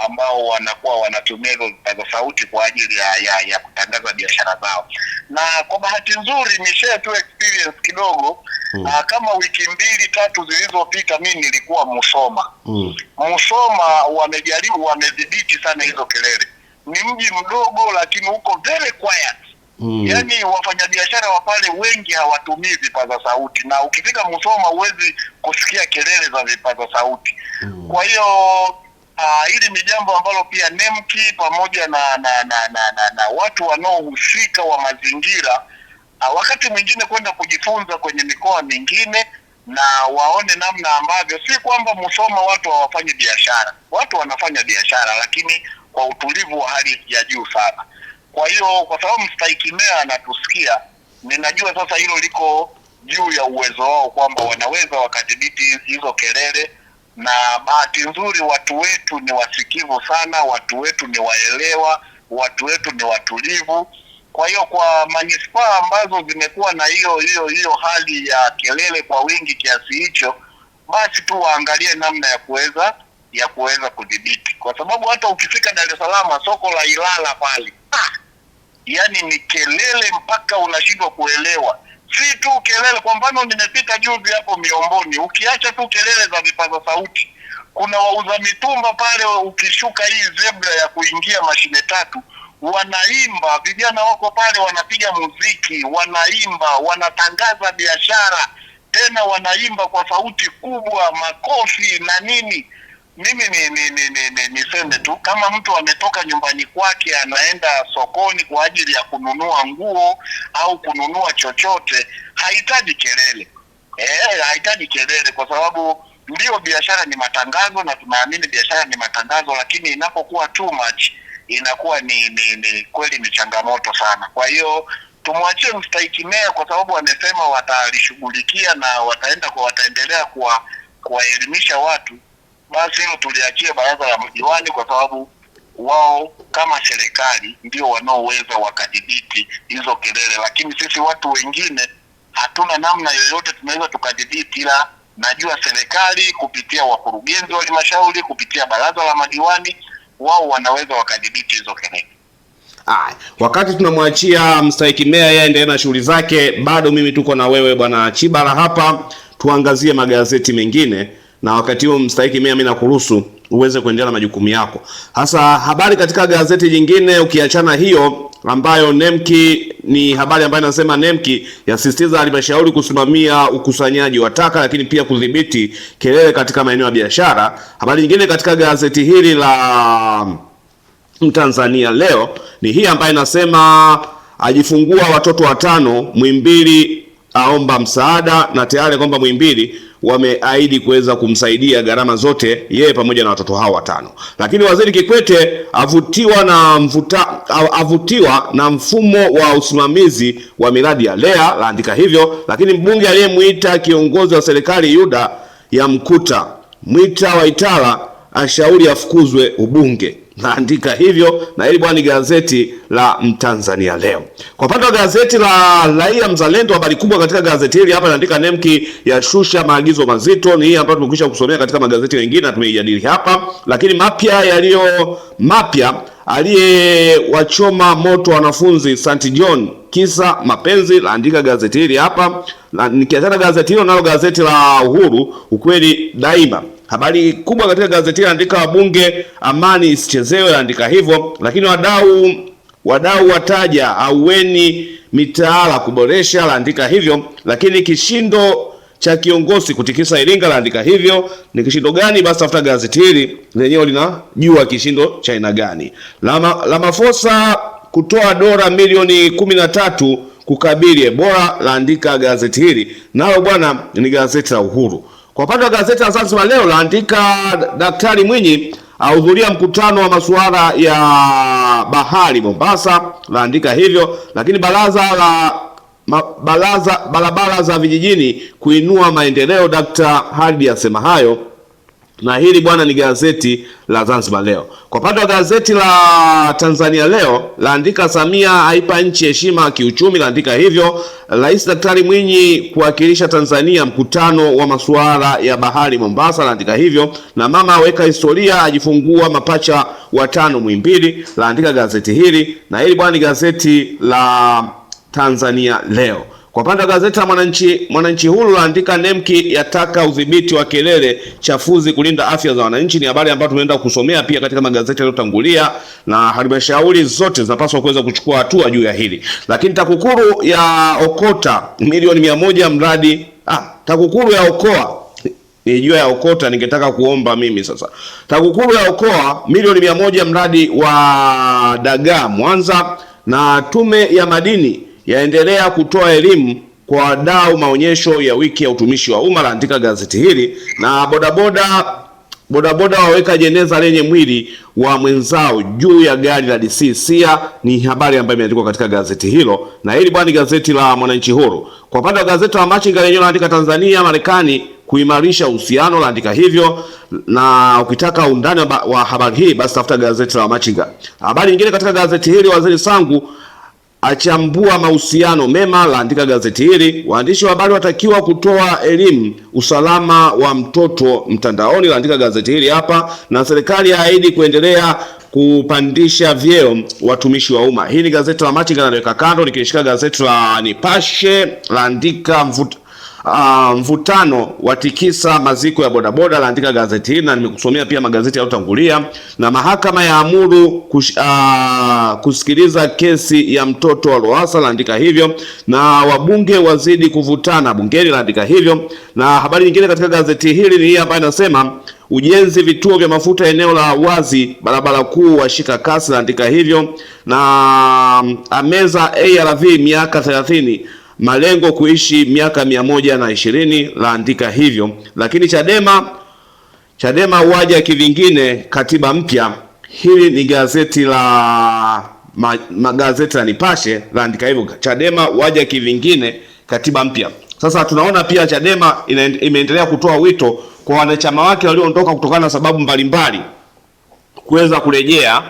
ambao wanakuwa wanatumia hizo vipaza sauti kwa ajili ya kutangaza biashara zao. Na kwa bahati nzuri ni share tu experience kidogo. Kama wiki 2-3 zilizopita mimi nilikuwa Musoma. Musoma wamedhibiti sana hizo kelele. Ni mji mdogo lakini uko very quiet. Yaani wafanyabiashara wa pale wengi hawatumii vipaza sauti, na ukifika Musoma huwezi kusikia kelele za vipaza sauti. Kwa hiyo hili ni jambo ambalo pia NEMC pamoja na watu wanaohusika wa mazingira wakati mwingine kwenda kujifunza kwenye mikoa mingine na waone namna ambavyo, si kwamba Musoma watu hawafanyi biashara, watu wanafanya biashara, lakini kwa utulivu wa hali ya juu sana. Kwa hiyo kwa sababu mstahiki meya anatusikia, ninajua sasa hilo liko juu ya uwezo wao kwamba wanaweza wakadhibiti hizo kelele, na bahati nzuri watu wetu ni wasikivu sana, watu wetu ni waelewa, watu wetu ni watulivu. Kwa hiyo kwa manispaa ambazo zimekuwa na hiyo hali ya kelele kwa wingi kiasi hicho, basi tu waangalie namna ya kuweza kudhibiti, kwa sababu hata ukifika Dar es Salaam soko la Ilala pale, yani ni kelele mpaka unashindwa kuelewa. Si tu kelele, kwa mfano nimepita juzi hapo Miomboni, ukiacha tu kelele za vipaza sauti, kuna wauza mitumba pale, ukishuka hii zebra ya kuingia mashine tatu, wanaimba, vijana wako pale wanapiga muziki, wanaimba, wanatangaza biashara, tena wanaimba kwa sauti kubwa, makofi na nini. Mimi niseme tu, kama mtu ametoka nyumbani kwake anaenda sokoni kwa ajili ya kununua nguo au kununua chochote, hahitaji kelele. Hahitaji kelele, kwa sababu ndio biashara ni matangazo na tunaamini biashara ni matangazo, lakini inapokuwa too much inakuwa ni kweli ni changamoto sana. Kwa hiyo tumwachie mstahiki meya, kwa sababu amesema watalishughulikia na wataendelea kuwaelimisha watu. Basi hilo tuliachie baraza la madiwani, kwa sababu wao kama serikali ndio wanaoweza wakadhibiti hizo kelele, lakini sisi watu wengine hatuna namna yoyote tunaweza tukadhibiti, ila najua serikali kupitia wakurugenzi wa halmashauri, kupitia baraza la madiwani, wao wanaweza wakadhibiti hizo kelele. Wakati tunamwachia mstahiki meya yeye endelee na shughuli zake, bado mimi tuko na wewe bwana Chibara hapa, tuangazie magazeti mengine, na wakati huo mstahiki meya mimi nakuruhusu uweze kuendelea na majukumu yako. Hasa habari katika gazeti jingine ukiachana hiyo ambayo NEMC, ni habari ambayo inasema NEMC yasisitiza halmashauri kusimamia ukusanyaji wa taka, lakini pia kudhibiti kelele katika maeneo ya biashara. Habari nyingine katika gazeti hili la Mtanzania leo ni hii ambayo inasema ajifungua watoto 5, Muhimbili aomba msaada, na tayari kwamba Muhimbili wameahidi kuweza kumsaidia gharama zote yeye pamoja na watoto hao 5. Lakini Waziri Kikwete avutiwa na mfumo wa usimamizi wa miradi ya LEA, laandika hivyo. Lakini mbunge aliyemuita kiongozi wa serikali Yuda ya mkuta Mwita Waitara ashauri afukuzwe ubunge, naandika hivyo, na hili bwana ni gazeti la Mtanzania leo. Kwa upande wa gazeti la Raia Mzalendo, habari kubwa katika gazeti hili hapa inaandika NEMC yashusha maagizo mazito. Ni hii ambayo tumekwisha kusomea katika magazeti mengine na tumeijadili hapa. Lakini mapya aliyewachoma moto wanafunzi St. John kisa mapenzi, laandika gazeti hili hapa. Nikiachana gazeti hilo, nalo gazeti la Uhuru ukweli daima, habari kubwa katika gazeti hili andika wabunge amani isichezewe, andika hivyo. Lakini wadau wataja aueni mitaala kuboresha, laandika hivyo. Lakini kishindo cha kiongozi kutikisa Iringa, laandika hivyo. Ni kishindo gani? Basi tafuta gazeti hili lenyewe linajua kishindo cha aina gani. Ramaphosa kutoa dola milioni 13 kukabili Ebola, laandika gazeti hili. Nalo bwana ni gazeti la Uhuru. Kwa upande wa gazeti la Zanzibar Leo laandika Daktari Mwinyi ahudhuria mkutano wa masuala ya bahari Mombasa, laandika hivyo. Lakini barabara za vijijini kuinua maendeleo, Dr. Hadi asema hayo, na hili bwana ni gazeti la Zanzibar Leo. Kwa upande wa gazeti la Tanzania Leo laandika Samia aipa nchi heshima kiuchumi, laandika hivyo. Rais Daktari Mwinyi kuwakilisha Tanzania mkutano wa masuala ya bahari Mombasa, laandika hivyo. Na mama aweka historia ajifungua mapacha 5 Muhimbili, laandika gazeti hili, na hili bwana ni gazeti la Tanzania Leo. Kwa upande wa gazeti la Mwananchi Huru laandika NEMC yataka udhibiti wa kelele chafuzi kulinda afya za wananchi. Ni habari ambayo tumeenda kusomea pia katika magazeti yaliyotangulia, na halmashauri zote zinapaswa kuweza kuchukua hatua juu ya hili. Lakini TAKUKURU ya okota milioni 100 mradi TAKUKURU ya okoa nijua ya okota, ningetaka kuomba mimi sasa. TAKUKURU ya okoa milioni 100 mradi wa dagaa Mwanza, na Tume ya Madini yaendelea kutoa elimu kwa wadau maonyesho ya wiki ya utumishi wa umma, laandika gazeti hili. Na bodaboda waweka jeneza lenye mwili wa mwenzao juu ya gari la DC Sia, ni habari ambayo imeandikwa katika gazeti hilo. Na hili bwana, gazeti la Mwananchi Huru. Kwa upande wa gazeti la Machinga lenyewe laandika Tanzania Marekani kuimarisha uhusiano, laandika hivyo. Na ukitaka undani wa habari hii basi tafuta gazeti la Machinga. Habari nyingine katika gazeti hili, Waziri Sangu achambua mahusiano mema, laandika gazeti hili. Waandishi wa habari watakiwa kutoa elimu usalama wa mtoto mtandaoni, laandika gazeti hili hapa. Na serikali yaahidi kuendelea kupandisha vyeo watumishi wa umma. Hii ni gazeti la Machinga, naweka kando. Nikishika gazeti la Nipashe laandika mvutano watikisa maziko ya bodaboda, laandika gazeti hili, na nimekusomea pia magazeti yaliyotangulia. Na mahakama ya amuru kusikiliza kesi ya mtoto wa Lowassa, laandika hivyo. Na wabunge wazidi kuvutana bungeni, laandika hivyo. Na habari nyingine katika gazeti hili ni hii ambayo inasema ujenzi vituo vya mafuta eneo la wazi barabara kuu washika kasi, laandika hivyo. Na ameza ARV miaka 30 malengo kuishi miaka 120, laandika hivyo. Lakini Chadema waja kivingine katiba mpya. Hili ni gazeti la magazeti la Nipashe, laandika hivyo. Chadema waja kivingine katiba mpya. Sasa tunaona pia Chadema imeendelea kutoa wito kwa wanachama wake walioondoka kutokana na sababu mbalimbali kuweza kurejea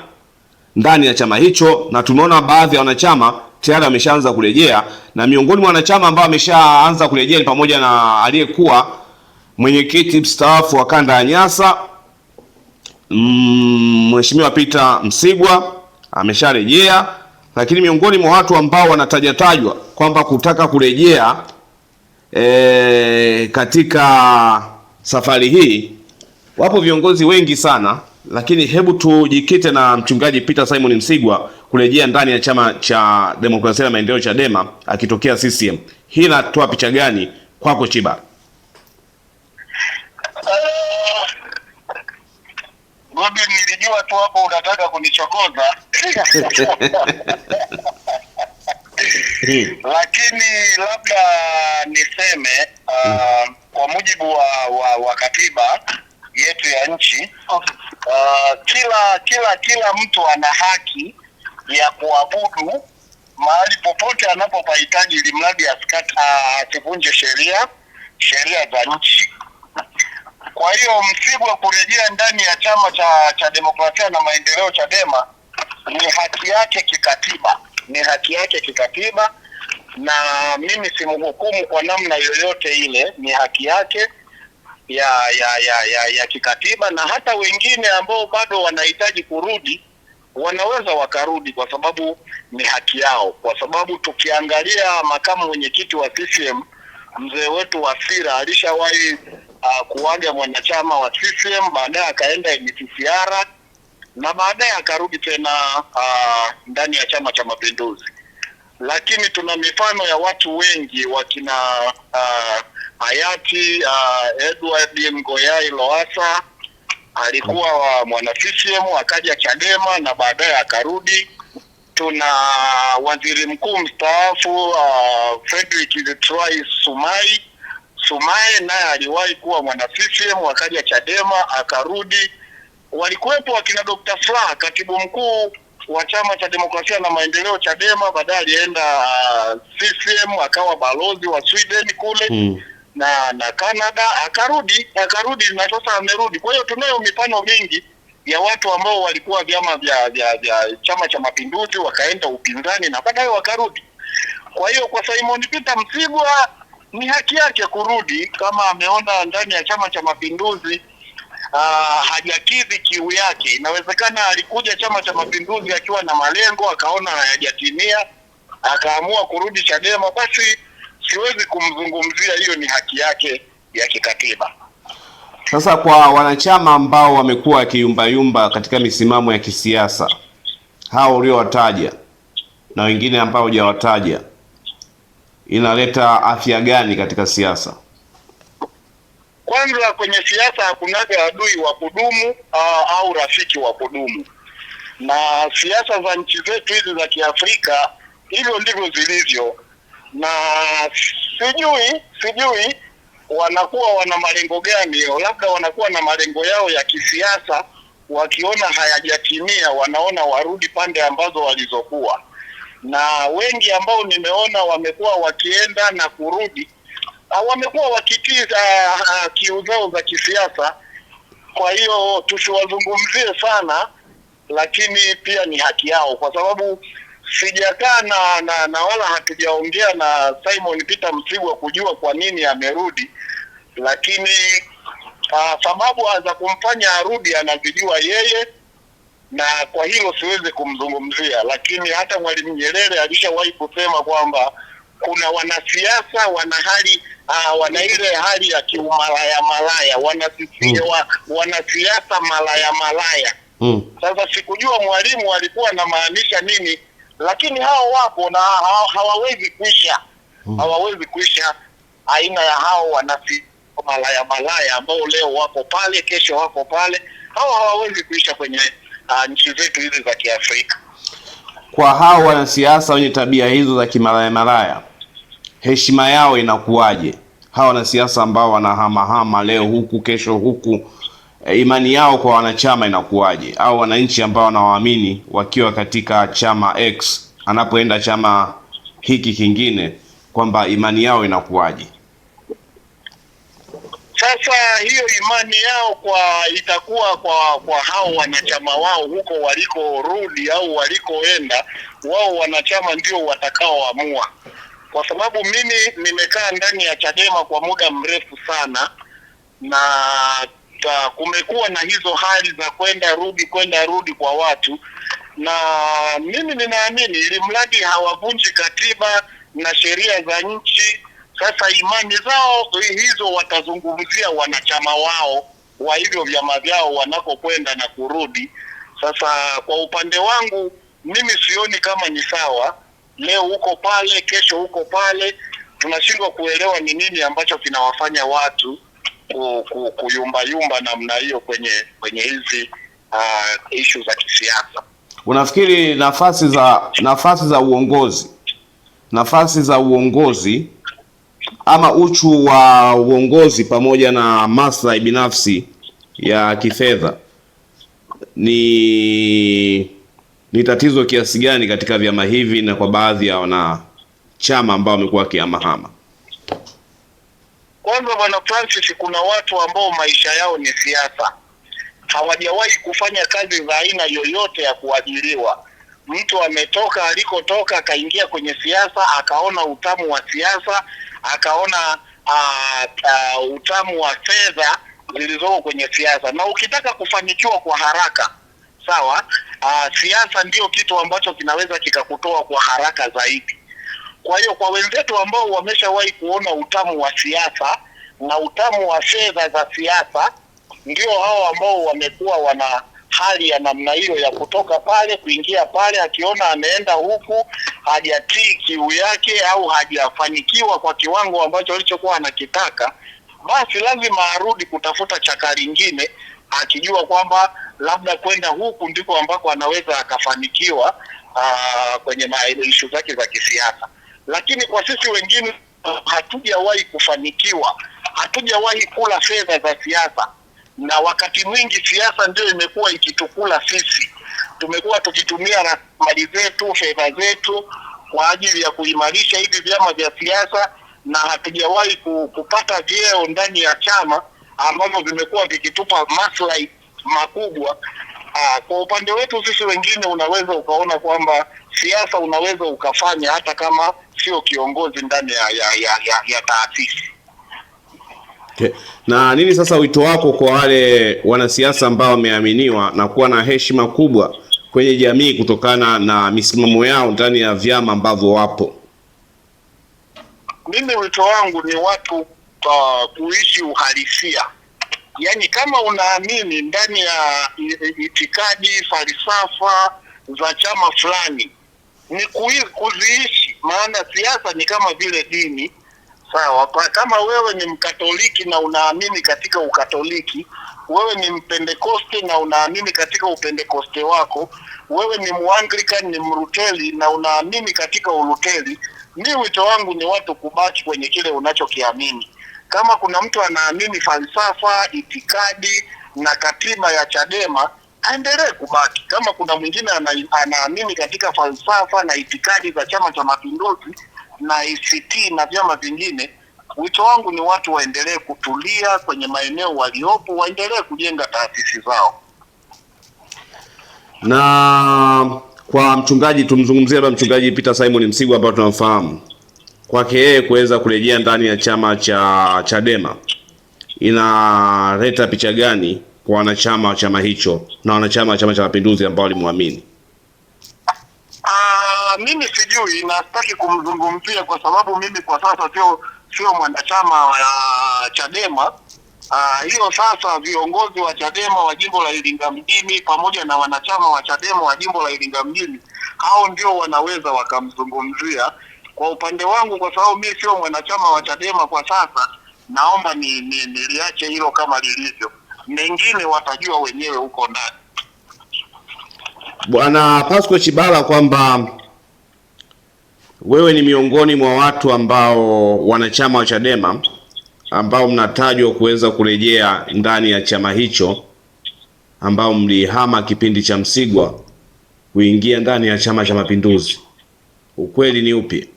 ndani ya chama hicho, na tumeona baadhi ya wanachama tayari wameshaanza kurejea. Na miongoni mwa wanachama ambao wameshaanza kurejea ni pamoja na aliyekuwa mwenyekiti mstaafu wa kanda ya Nyasa, Mheshimiwa Peter Msigwa amesharejea. Lakini miongoni mwa watu ambao wanatajatajwa kwamba kutaka kurejea katika safari hii, wapo viongozi wengi sana, lakini hebu tujikite na mchungaji Peter Simon Msigwa kurejea ndani ya chama cha Demokrasia na Maendeleo Chadema akitokea CCM. Hii inatoa picha gani kwako Chiba? Gobi, nilijua tu hapo unataka kunichokoza. Lakini labda niseme kwa mujibu wa katiba yetu ya nchi, kila mtu ana haki ya kuabudu mahali popote anapopahitaji, ili mradi asivunje sheria za nchi. Kwa hiyo Msigwa kurejea ndani ya chama cha Demokrasia na Maendeleo Chadema ni haki yake kikatiba, na mimi simhukumu kwa namna yoyote ile. Ni haki yake ya kikatiba, na hata wengine ambao bado wanahitaji kurudi wanaweza wakarudi, kwa sababu ni haki yao. Kwa sababu tukiangalia makamu mwenyekiti wa CCM mzee wetu Wasira alishawahi kuaga mwanachama wa CCM, baadaye akaenda NCCR na baadaye akarudi tena ndani ya Chama cha Mapinduzi. Lakini tuna mifano ya watu wengi wakina hayati Edward Ngoyai Lowassa alikuwa mwana CCM akaja Chadema na baadaye akarudi. Tuna waziri mkuu mstaafu Frederick Troy Sumaye naye aliwahi kuwa mwana CCM akaja Chadema akarudi. Walikuwepo wakina Dr. Slaa, katibu mkuu wa Chama cha Demokrasia na Maendeleo Chadema, baadaye alienda CCM akawa balozi wa Sweden kule na Canada akarudi na sasa amerudi. Kwa hiyo tunayo mifano mingi ya watu ambao walikuwa vyama vya Chama cha Mapinduzi wakaenda upinzani na baadaye wakarudi. Kwa hiyo kwa Simon Peter Msigwa ni haki yake kurudi kama ameona ndani ya Chama cha Mapinduzi hajakidhi kiu yake. Inawezekana alikuja Chama cha Mapinduzi akiwa na malengo, akaona hayajatimia, akaamua kurudi Chadema. Basi siwezi kumzungumzia, hiyo ni haki yake ya kikatiba. Sasa kwa wanachama ambao wamekuwa wakiyumbayumba katika misimamo ya kisiasa, hao uliowataja na wengine ambao hujawataja, inaleta afya gani katika siasa? Kwanza kwenye siasa hakunaga adui wa kudumu au rafiki wa kudumu, na siasa za nchi zetu hizi za Kiafrika hivyo ndivyo zilivyo, na sijui wanakuwa wana malengo gani. Labda wanakuwa na malengo yao ya kisiasa, wakiona hayajatimia wanaona warudi pande ambazo walizokuwa, na wengi ambao nimeona wamekuwa wakienda na kurudi wamekuwa wakitiza kiu zao za kisiasa. Kwa hiyo tusiwazungumzie sana, lakini pia ni haki yao, kwa sababu sijakaa na wala hatujaongea na Simon Peter Msigwa kujua kwa nini amerudi, lakini sababu za kumfanya arudi anazijua yeye, na kwa hilo siwezi kumzungumzia. Lakini hata Mwalimu Nyerere alishawahi kusema kwamba kuna wanasiasa wana ile hali ya kiumalaya wanasiasa malaya. Sasa sikujua Mwalimu alikuwa anamaanisha nini, lakini hao wapo na hawawezi kuisha aina ya hao wanasiasa malaya ambao leo wako pale, kesho wako pale. Hao hawawezi kuisha kwenye nchi zetu hizi za Kiafrika. Kwa hao wanasiasa wenye tabia hizo za kimalaya, heshima yao inakuwaje? Hao wanasiasa ambao wanahamahama leo huku kesho huku, imani yao kwa wanachama inakuwaje? Au wananchi ambao wanawaamini wakiwa katika chama X anapoenda chama hiki kingine, kwamba imani yao inakuwaje? Sasa hiyo imani yao itakuwa kwa hao wanachama wao huko walikorudi au walikoenda, wao wanachama ndio watakaoamua. Kwa sababu mimi nimekaa ndani ya Chadema kwa muda mrefu sana, na kumekuwa na hizo hali za kwenda rudi kwa watu, na mimi ninaamini ili mradi hawavunji katiba na sheria za nchi. Sasa imani zao hizo watazungumzia wanachama wao wa hivyo vyama vyao wanakokwenda na kurudi. Sasa kwa upande wangu mimi sioni kama ni sawa, leo huko pale, kesho huko pale. Tunashindwa kuelewa ni nini ambacho kinawafanya watu kuyumba namna hiyo kwenye hizi issue za kisiasa. Unafikiri nafasi za uongozi ama uchu wa uongozi pamoja na maslahi binafsi ya kifedha ni tatizo kiasi gani katika vyama hivi na kwa baadhi ya wanachama ambao wamekuwa kihamahama? Kwanza Bwana Francis, kuna watu ambao maisha yao ni siasa, hawajawahi kufanya kazi za aina yoyote ya kuajiriwa. Mtu ametoka alikotoka akaingia kwenye siasa, akaona utamu wa siasa, akaona utamu wa fedha zilizoko kwenye siasa. Na ukitaka kufanikiwa kwa haraka, sawa, siasa ndio kitu ambacho kinaweza kikakutoa kwa haraka zaidi. Kwa hiyo kwa wenzetu ambao wameshawahi kuona utamu wa siasa na utamu wa fedha za siasa, ndio hao ambao wamekuwa wana hali ya namna hiyo ya kutoka pale kuingia pale, akiona ameenda huku hajatii kiu yake au hajafanikiwa kwa kiwango ambacho alichokuwa anakitaka, basi lazima arudi kutafuta chaka lingine, akijua kwamba labda kwenda huku ndiko ambako anaweza akafanikiwa kwenye issue zake za kisiasa. Lakini kwa sisi wengine hatujawahi kufanikiwa, hatujawahi kula fedha za siasa, na wakati mwingi siasa ndio imekuwa ikitukula sisi. Tumekuwa tukitumia rasilimali zetu, fedha zetu kwa ajili ya kuimarisha hivi vyama vya siasa, na hatujawahi kupata vyeo ndani ya chama ambavyo vimekuwa vikitupa maslahi makubwa. Kwa upande wetu sisi wengine unaweza ukaona kwamba siasa unaweza ukafanya hata kama sio kiongozi ndani ya taasisi. Okay. Na nini sasa wito wako kwa wale wanasiasa ambao wameaminiwa na kuwa na heshima kubwa kwenye jamii kutokana na misimamo yao ndani ya vyama ambavyo wapo? Mimi wito wangu ni watu kuishi uhalisia. Yaani kama unaamini ndani ya itikadi, falsafa za chama fulani, ni kuziishi. Maana siasa ni kama vile dini. Sawa, kama wewe ni Mkatoliki na unaamini katika Ukatoliki, wewe ni Mpentekoste na unaamini katika Upentekoste wako, wewe ni Muanglican, ni Mruteli na unaamini katika Uruteli, mimi wito wangu ni watu kubaki kwenye kile unachokiamini. Kama kuna mtu anaamini falsafa, itikadi na katiba ya Chadema, aendelee kubaki. Kama kuna mwingine anaamini katika falsafa na itikadi za Chama cha Mapinduzi na ACT na vyama vingine, wito wangu ni watu waendelee kutulia kwenye maeneo waliopo, waendelee kujenga taasisi zao. Na kwa mchungaji, tumzungumzie hapa mchungaji Peter Simon Msigwa ambao tunamfahamu, kwake yeye kuweza kurejea ndani ya chama cha Chadema inaleta picha gani kwa wanachama wa chama hicho na wanachama wa Chama cha Mapinduzi ambao walimwamini? Mimi sijui na sitaki kumzungumzia kwa sababu mimi kwa sasa sio mwanachama wa Chadema. Hiyo sasa viongozi wa Chadema wa jimbo la Iringa mjini pamoja na wanachama wa Chadema wa jimbo la Iringa mjini, hao ndio wanaweza wakamzungumzia. Kwa upande wangu, kwa sababu mimi sio mwanachama wa Chadema kwa sasa, naomba niliache hilo kama lilivyo. Mengine watajua wenyewe huko ndani. Bwana Pasco Chibala, kwamba wewe ni miongoni mwa watu ambao wanachama wa Chadema ambao mnatajwa kuweza kurejea ndani ya chama hicho, ambao mlihama kipindi cha Msigwa kuingia ndani ya Chama cha Mapinduzi. Ukweli ni upi?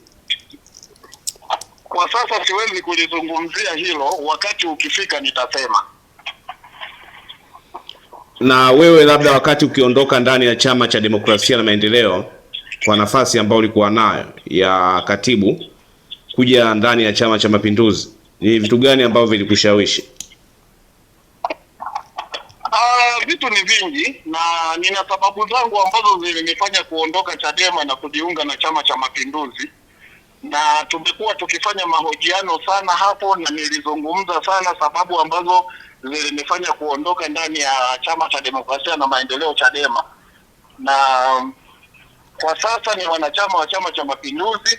Kwa sasa siwezi kulizungumzia hilo, wakati ukifika nitasema. Na wewe labda wakati ukiondoka ndani ya Chama cha Demokrasia na Maendeleo kwa nafasi ambayo ulikuwa nayo ya katibu kuja ndani ya Chama cha Mapinduzi, ni vitu gani ambavyo vilikushawishi? Vitu ni vingi na nina sababu zangu ambazo zilinifanya kuondoka Chadema na kujiunga na Chama cha Mapinduzi, na tumekuwa tukifanya mahojiano sana hapo na nilizungumza sana sababu ambazo zilinifanya kuondoka ndani ya Chama cha Demokrasia na Maendeleo Chadema, na kwa sasa ni wanachama wa Chama cha Mapinduzi.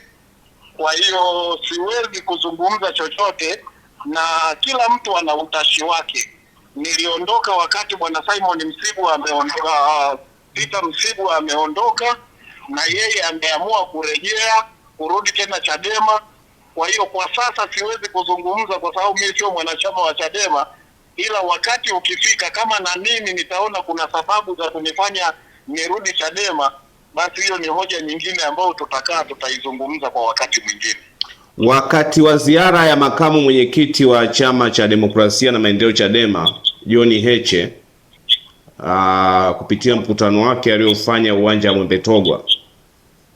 Kwa hiyo siwezi kuzungumza chochote, na kila mtu ana utashi wake. Niliondoka wakati bwana Simon Msigwa ameondoka, Peter Msigwa ameondoka, na yeye ameamua kurudi tena Chadema. Kwa hiyo kwa sasa siwezi kuzungumza kwa sababu mimi sio mwanachama wa Chadema, ila wakati ukifika, kama na mimi nitaona kuna sababu za kunifanya nirudi Chadema, basi hiyo ni hoja nyingine ambayo tutaizungumza kwa wakati mwingine. Wakati wa ziara ya makamu mwenyekiti wa Chama cha Demokrasia na Maendeleo Chadema, John Heche, kupitia mkutano wake aliofanya uwanja wa Mwembetogwa,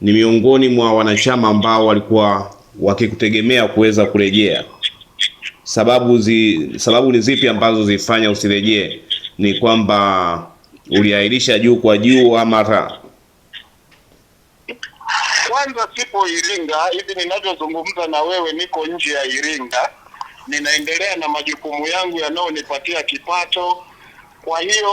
ni miongoni mwa wanachama ambao walikuwa wakikutegemea kuweza kurejea. Sababu ni zipi ambazo zifanya usirejee? Ni kwamba uliahirisha juu kwa juu ama? Kwanza sipo Iringa, hivi ninavyozungumza na wewe niko nje ya Iringa, ninaendelea na majukumu yangu yanayonipatia kipato. Kwa hiyo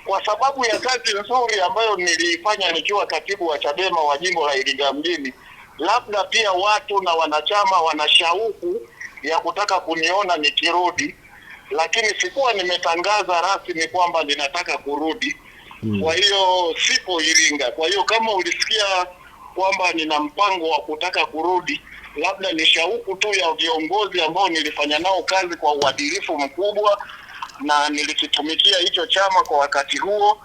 kwa sababu ya kazi nzuri ambayo nilifanya nikiwa katibu wa Chadema wa jimbo la Iringa mjini, labda pia watu na wanachama wana shauku ya kutaka kuniona nikirudi, lakini sikuwa nimetangaza rasmi kwamba ninataka kurudi. Kwa hiyo sipo Iringa. Kwa hiyo kama ulisikia kwamba nina mpango wa kutaka kurudi, labda ni shauku tu ya viongozi ambao nilifanya nao kazi kwa uadilifu mkubwa na nilikitumikia hicho chama kwa wakati huo.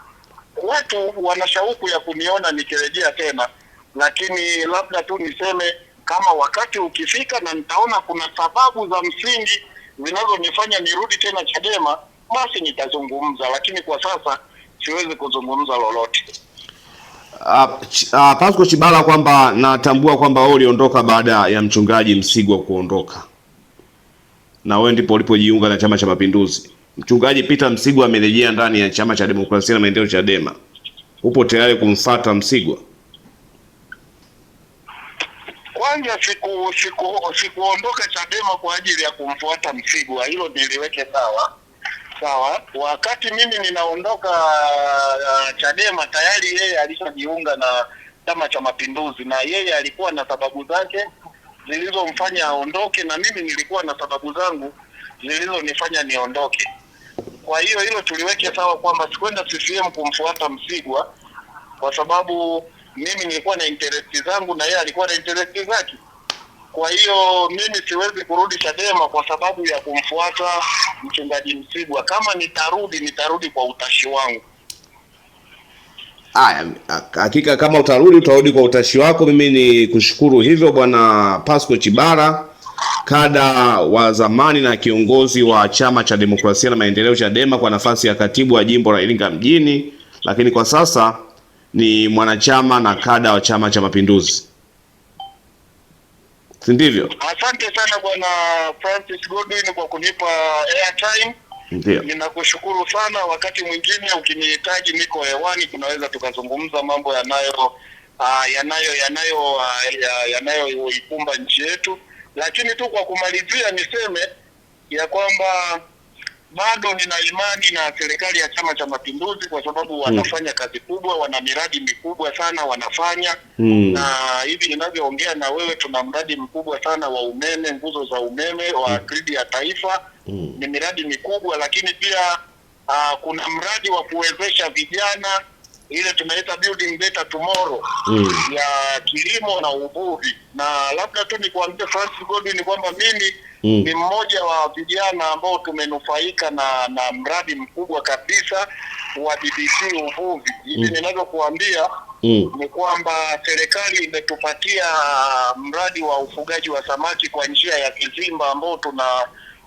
Watu wana shauku ya kuniona nikirejea tena, lakini labda tu niseme kama wakati ukifika na nitaona kuna sababu za msingi zinazonifanya nirudi tena Chadema, basi nitazungumza, lakini kwa sasa siwezi kuzungumza lolote. Pasco Chibala, kwamba natambua kwamba wewe uliondoka baada ya mchungaji Msigwa kuondoka na wewe ndipo ulipojiunga na Chama cha Mapinduzi. Mchungaji Peter Msigwa amerejea ndani ya Chama cha Demokrasia na Maendeleo Chadema. Upo tayari kumfuata Msigwa? Kwanza sikuondoka Chadema kwa ajili ya kumfuata Msigwa, hilo niliweke sawa. Wakati mimi ninaondoka Chadema, tayari yeye alishajiunga na Chama cha Mapinduzi na yeye alikuwa na sababu zake zilizomfanya aondoke, na mimi nilikuwa na sababu zangu zilizonifanya niondoke. Kwa hiyo hilo tuliweke sawa kwamba sikwenda CCM kumfuata Msigwa, kwa sababu mimi nilikuwa na interest zangu na yeye alikuwa na interest zake. Kwa hiyo mimi siwezi kurudi Chadema kwa sababu ya kumfuata mchungaji Msigwa. Kama nitarudi kwa utashi wangu. Haya, hakika kama utarudi kwa utashi wako. Mimi ni kushukuru hivyo Bwana Pasco Chibara, kada wa zamani na kiongozi wa Chama cha Demokrasia na Maendeleo Chadema kwa nafasi ya katibu wa jimbo la Iringa mjini, lakini kwa sasa ni mwanachama na kada wa Chama cha Mapinduzi. Si ndivyo? Asante sana Bwana Francis Godwin kwa kunipa airtime. Ndio. Ninakushukuru sana. Wakati mwingine ukinihitaji niko hewani, tunaweza tukazungumza mambo yanayoikumba nchi yetu. Lakini tu kwa kumalizia niseme ya kwamba bado nina imani na serikali ya Chama cha Mapinduzi kwa sababu wanafanya kazi kubwa, wana miradi mikubwa sana wanafanya. Na hivi ninavyoongea na wewe tuna mradi mkubwa sana wa umeme, nguzo za umeme wa gridi ya taifa. Ni miradi mikubwa, lakini pia kuna mradi wa kuwezesha vijana, ile tunaita building better tomorrow, ya kilimo na uvuvi. Na labda tu nikwambie Francis Godwin kwamba mimi ni mmoja wa vijana ambao tumenufaika na mradi mkubwa kabisa wa BBC uvuvi. Hivi ninavyokuambia ni kwamba serikali imetupatia mradi wa ufugaji wa samaki kwa njia ya kizimba ambao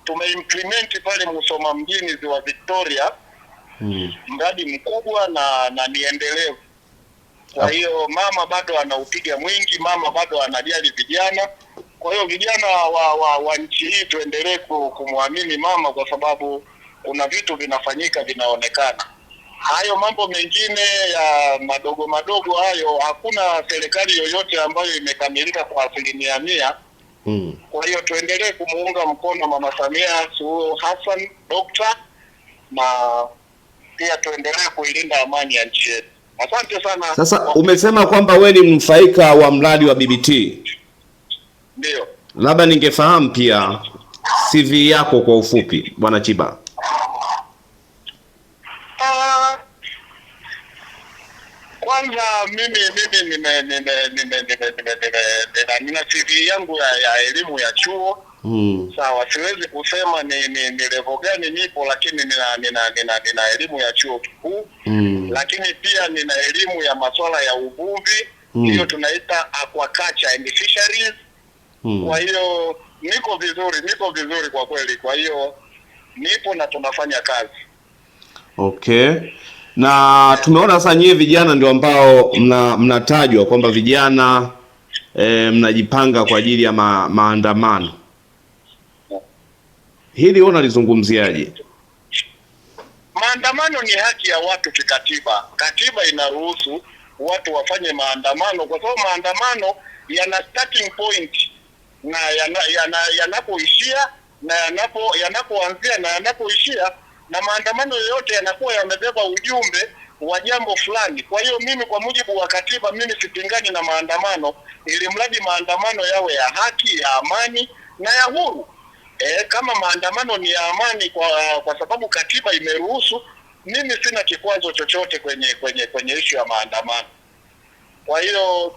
tumeimplement pale Musoma mjini, Ziwa Victoria. Mradi mkubwa na niendelevu. Kwa hiyo mama bado anaupiga mwingi, mama bado anajali vijana. Kwa hiyo vijana wa nchi hii tuendelee kumwamini mama, kwa sababu kuna vitu vinafanyika vinaonekana. Hayo mambo mengine ya madogo hayo, hakuna serikali yoyote ambayo imekamilika kwa 100%. Kwa hiyo tuendelee kumuunga mkono Mama Samia Suluhu Hassan Dokta, na pia tuendelee kuilinda amani ya nchi yetu. Asante sana. Sasa umesema kwamba wewe ni mnufaika wa mradi wa BBT. Ndio. Labda ningefahamu pia CV yako kwa ufupi, Bwana Chibara. Kwanza mimi nina CV yangu ya elimu ya chuo. Sawa, siwezi kusema ni level gani nipo, lakini nina elimu ya chuo kikuu. Lakini pia nina elimu ya masuala ya uvuvi, hiyo tunaita aquaculture and fisheries. Kwa hiyo niko vizuri kwa kweli. Kwa hiyo nipo na tunafanya kazi. Okay. Na tumeona sasa nyie vijana ndio ambao mnatajwa kwamba vijana mnajipanga kwa ajili ya maandamano. Hili unalizungumziaje? Maandamano ni haki ya watu kikatiba. Katiba inaruhusu watu wafanye maandamano, kwa sababu maandamano yana starting point na yanapoishia na yanapoanzia na yanapoishia, na maandamano yoyote yanakuwa yamebeba ujumbe wa jambo fulani. Kwa hiyo mimi kwa mujibu wa katiba mimi sipingani na maandamano, ili mradi maandamano yawe ya haki, ya amani na ya huru. Kama maandamano ni ya amani kwa sababu katiba imeruhusu, mimi sina kikwazo chochote kwenye issue ya maandamano. Kwa hiyo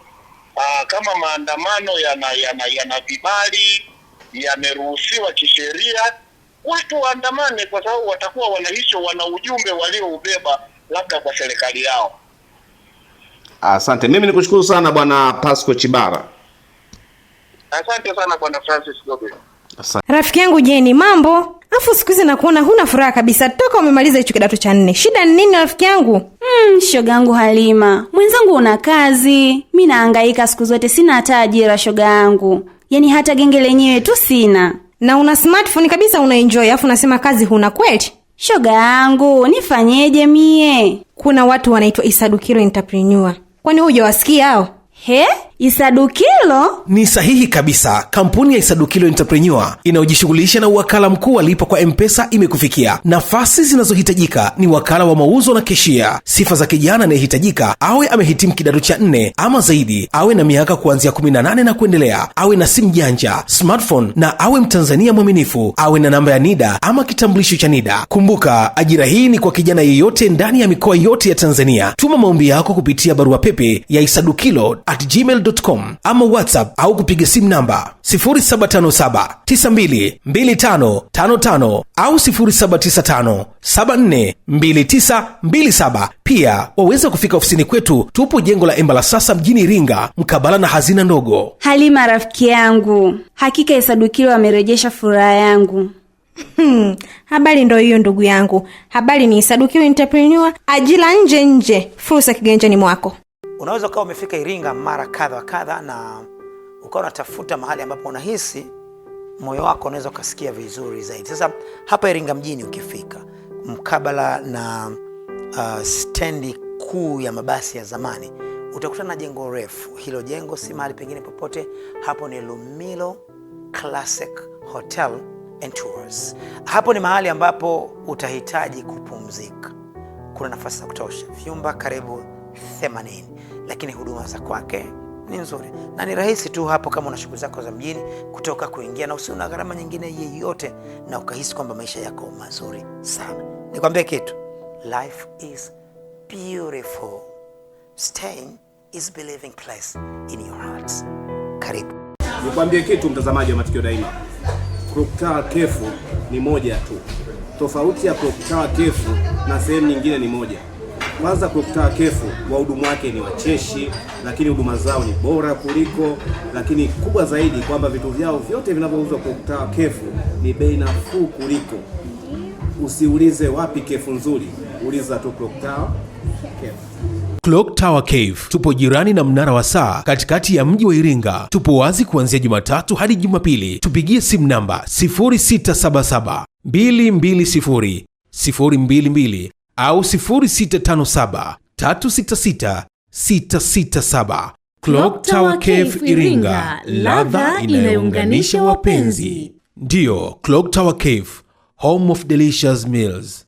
kama maandamano yana vibali, yameruhusiwa kisheria, watu waandamane, kwa sababu watakuwa wana ujumbe walioubeba labda kwa serikali yao. Asante. Mimi nikushukuru sana Bwana Pasco Chibara. Asante sana Bwana Francis Godwin. Rafiki yangu Jeni, mambo? Afu siku hizi nakuona huna furaha kabisa toka umemaliza hicho kidato cha 4. Shida ni nini rafiki yangu? Shogangu Halima, mwenzangu una kazi. Mimi nahangaika siku zote, sina hata ajira shogangu. Yaani hata genge lenyewe tu sina. Na una smartphone kabisa unaenjoy, afu unasema kazi huna kweli? Shogangu, nifanyeje mie? Kuna watu wanaitwa Isadukiro entrepreneur. Kwani hujawasikia hao? He? Isadukilo? Ni sahihi kabisa. Kampuni ya Isadukilo Entrepreneur inayojishughulisha na uwakala mkuu wa lipa kwa M-Pesa imekufikia. Nafasi zinazohitajika ni wakala wa mauzo na keshia. Sifa za kijana anayehitajika: awe amehitimu kidato cha 4 ama zaidi, awe na miaka kuanzia 18 na kuendelea, awe na simu janja, smartphone, na awe Mtanzania mwaminifu, awe na namba ya NIDA ama kitambulisho cha NIDA. Kumbuka, ajira hii ni kwa kijana yeyote ndani ya mikoa yote ya Tanzania. Tuma maombi yako kupitia barua pepe ya isadukilo@gmail.com ama WhatsApp au kupiga simu namba 0757922555 au 0795742927. Pia waweza kufika ofisini kwetu. Tupo jengo la Embalasasa mjini Iringa, mkabala na hazina ndogo. Halima rafiki yangu, hakika Isadukilo amerejesha furaha yangu. Habari ndo hiyo ndugu yangu. Habari ni Isadukilo Entrepreneur, ajira nje, fursa kiganjani mwako. Unaweza ukawa umefika Iringa mara kadha wa kadha na ukawa unatafuta mahali ambapo unahisi moyo wako unaweza ukasikia vizuri zaidi. Sasa hapa Iringa mjini ukifika mkabala na stendi kuu ya mabasi ya zamani, utakutana na jengo refu. Hilo jengo si mahali pengine popote, hapo ni Lumilo Classic Hotel and Tours. Hapo ni mahali ambapo utahitaji kupumzika. Kuna nafasi za kutosha, vyumba karibu 80, lakini huduma za kwake ni nzuri na ni rahisi tu hapo kama una shughuli zako za mjini kutoka kuingia, na usiona gharama nyingine yeyote na ukahisi kwamba maisha yako mazuri sana. Nikwambie kitu, life is beautiful. Staying is believing place in your hearts. Karibu. Nikwambie kitu mtazamaji wa Matukio Daima, Clock Tower Cafe ni moja tu. Tofauti ya Clock Tower Cafe na sehemu nyingine ni moja. Kwanza, Clock Tower Cafe wahudumu wake ni wacheshi, lakini huduma zao ni bora kuliko, lakini kubwa zaidi kwamba vitu vyao vyote vinavyouzwa Clock Tower Cafe ni bei nafuu kuliko. Usiulize wapi kefu nzuri, uliza tu Clock Tower Cafe. Clock Tower Cave tupo jirani na mnara wa saa katikati ya mji wa Iringa. Tupo wazi kuanzia Jumatatu hadi Jumapili. Tupigie simu namba 0677220022 au 0657366667. Clock Tower Cave Iringa, ladha inayounganisha wapenzi. Ndiyo, Clock Tower Cave, home of delicious meals.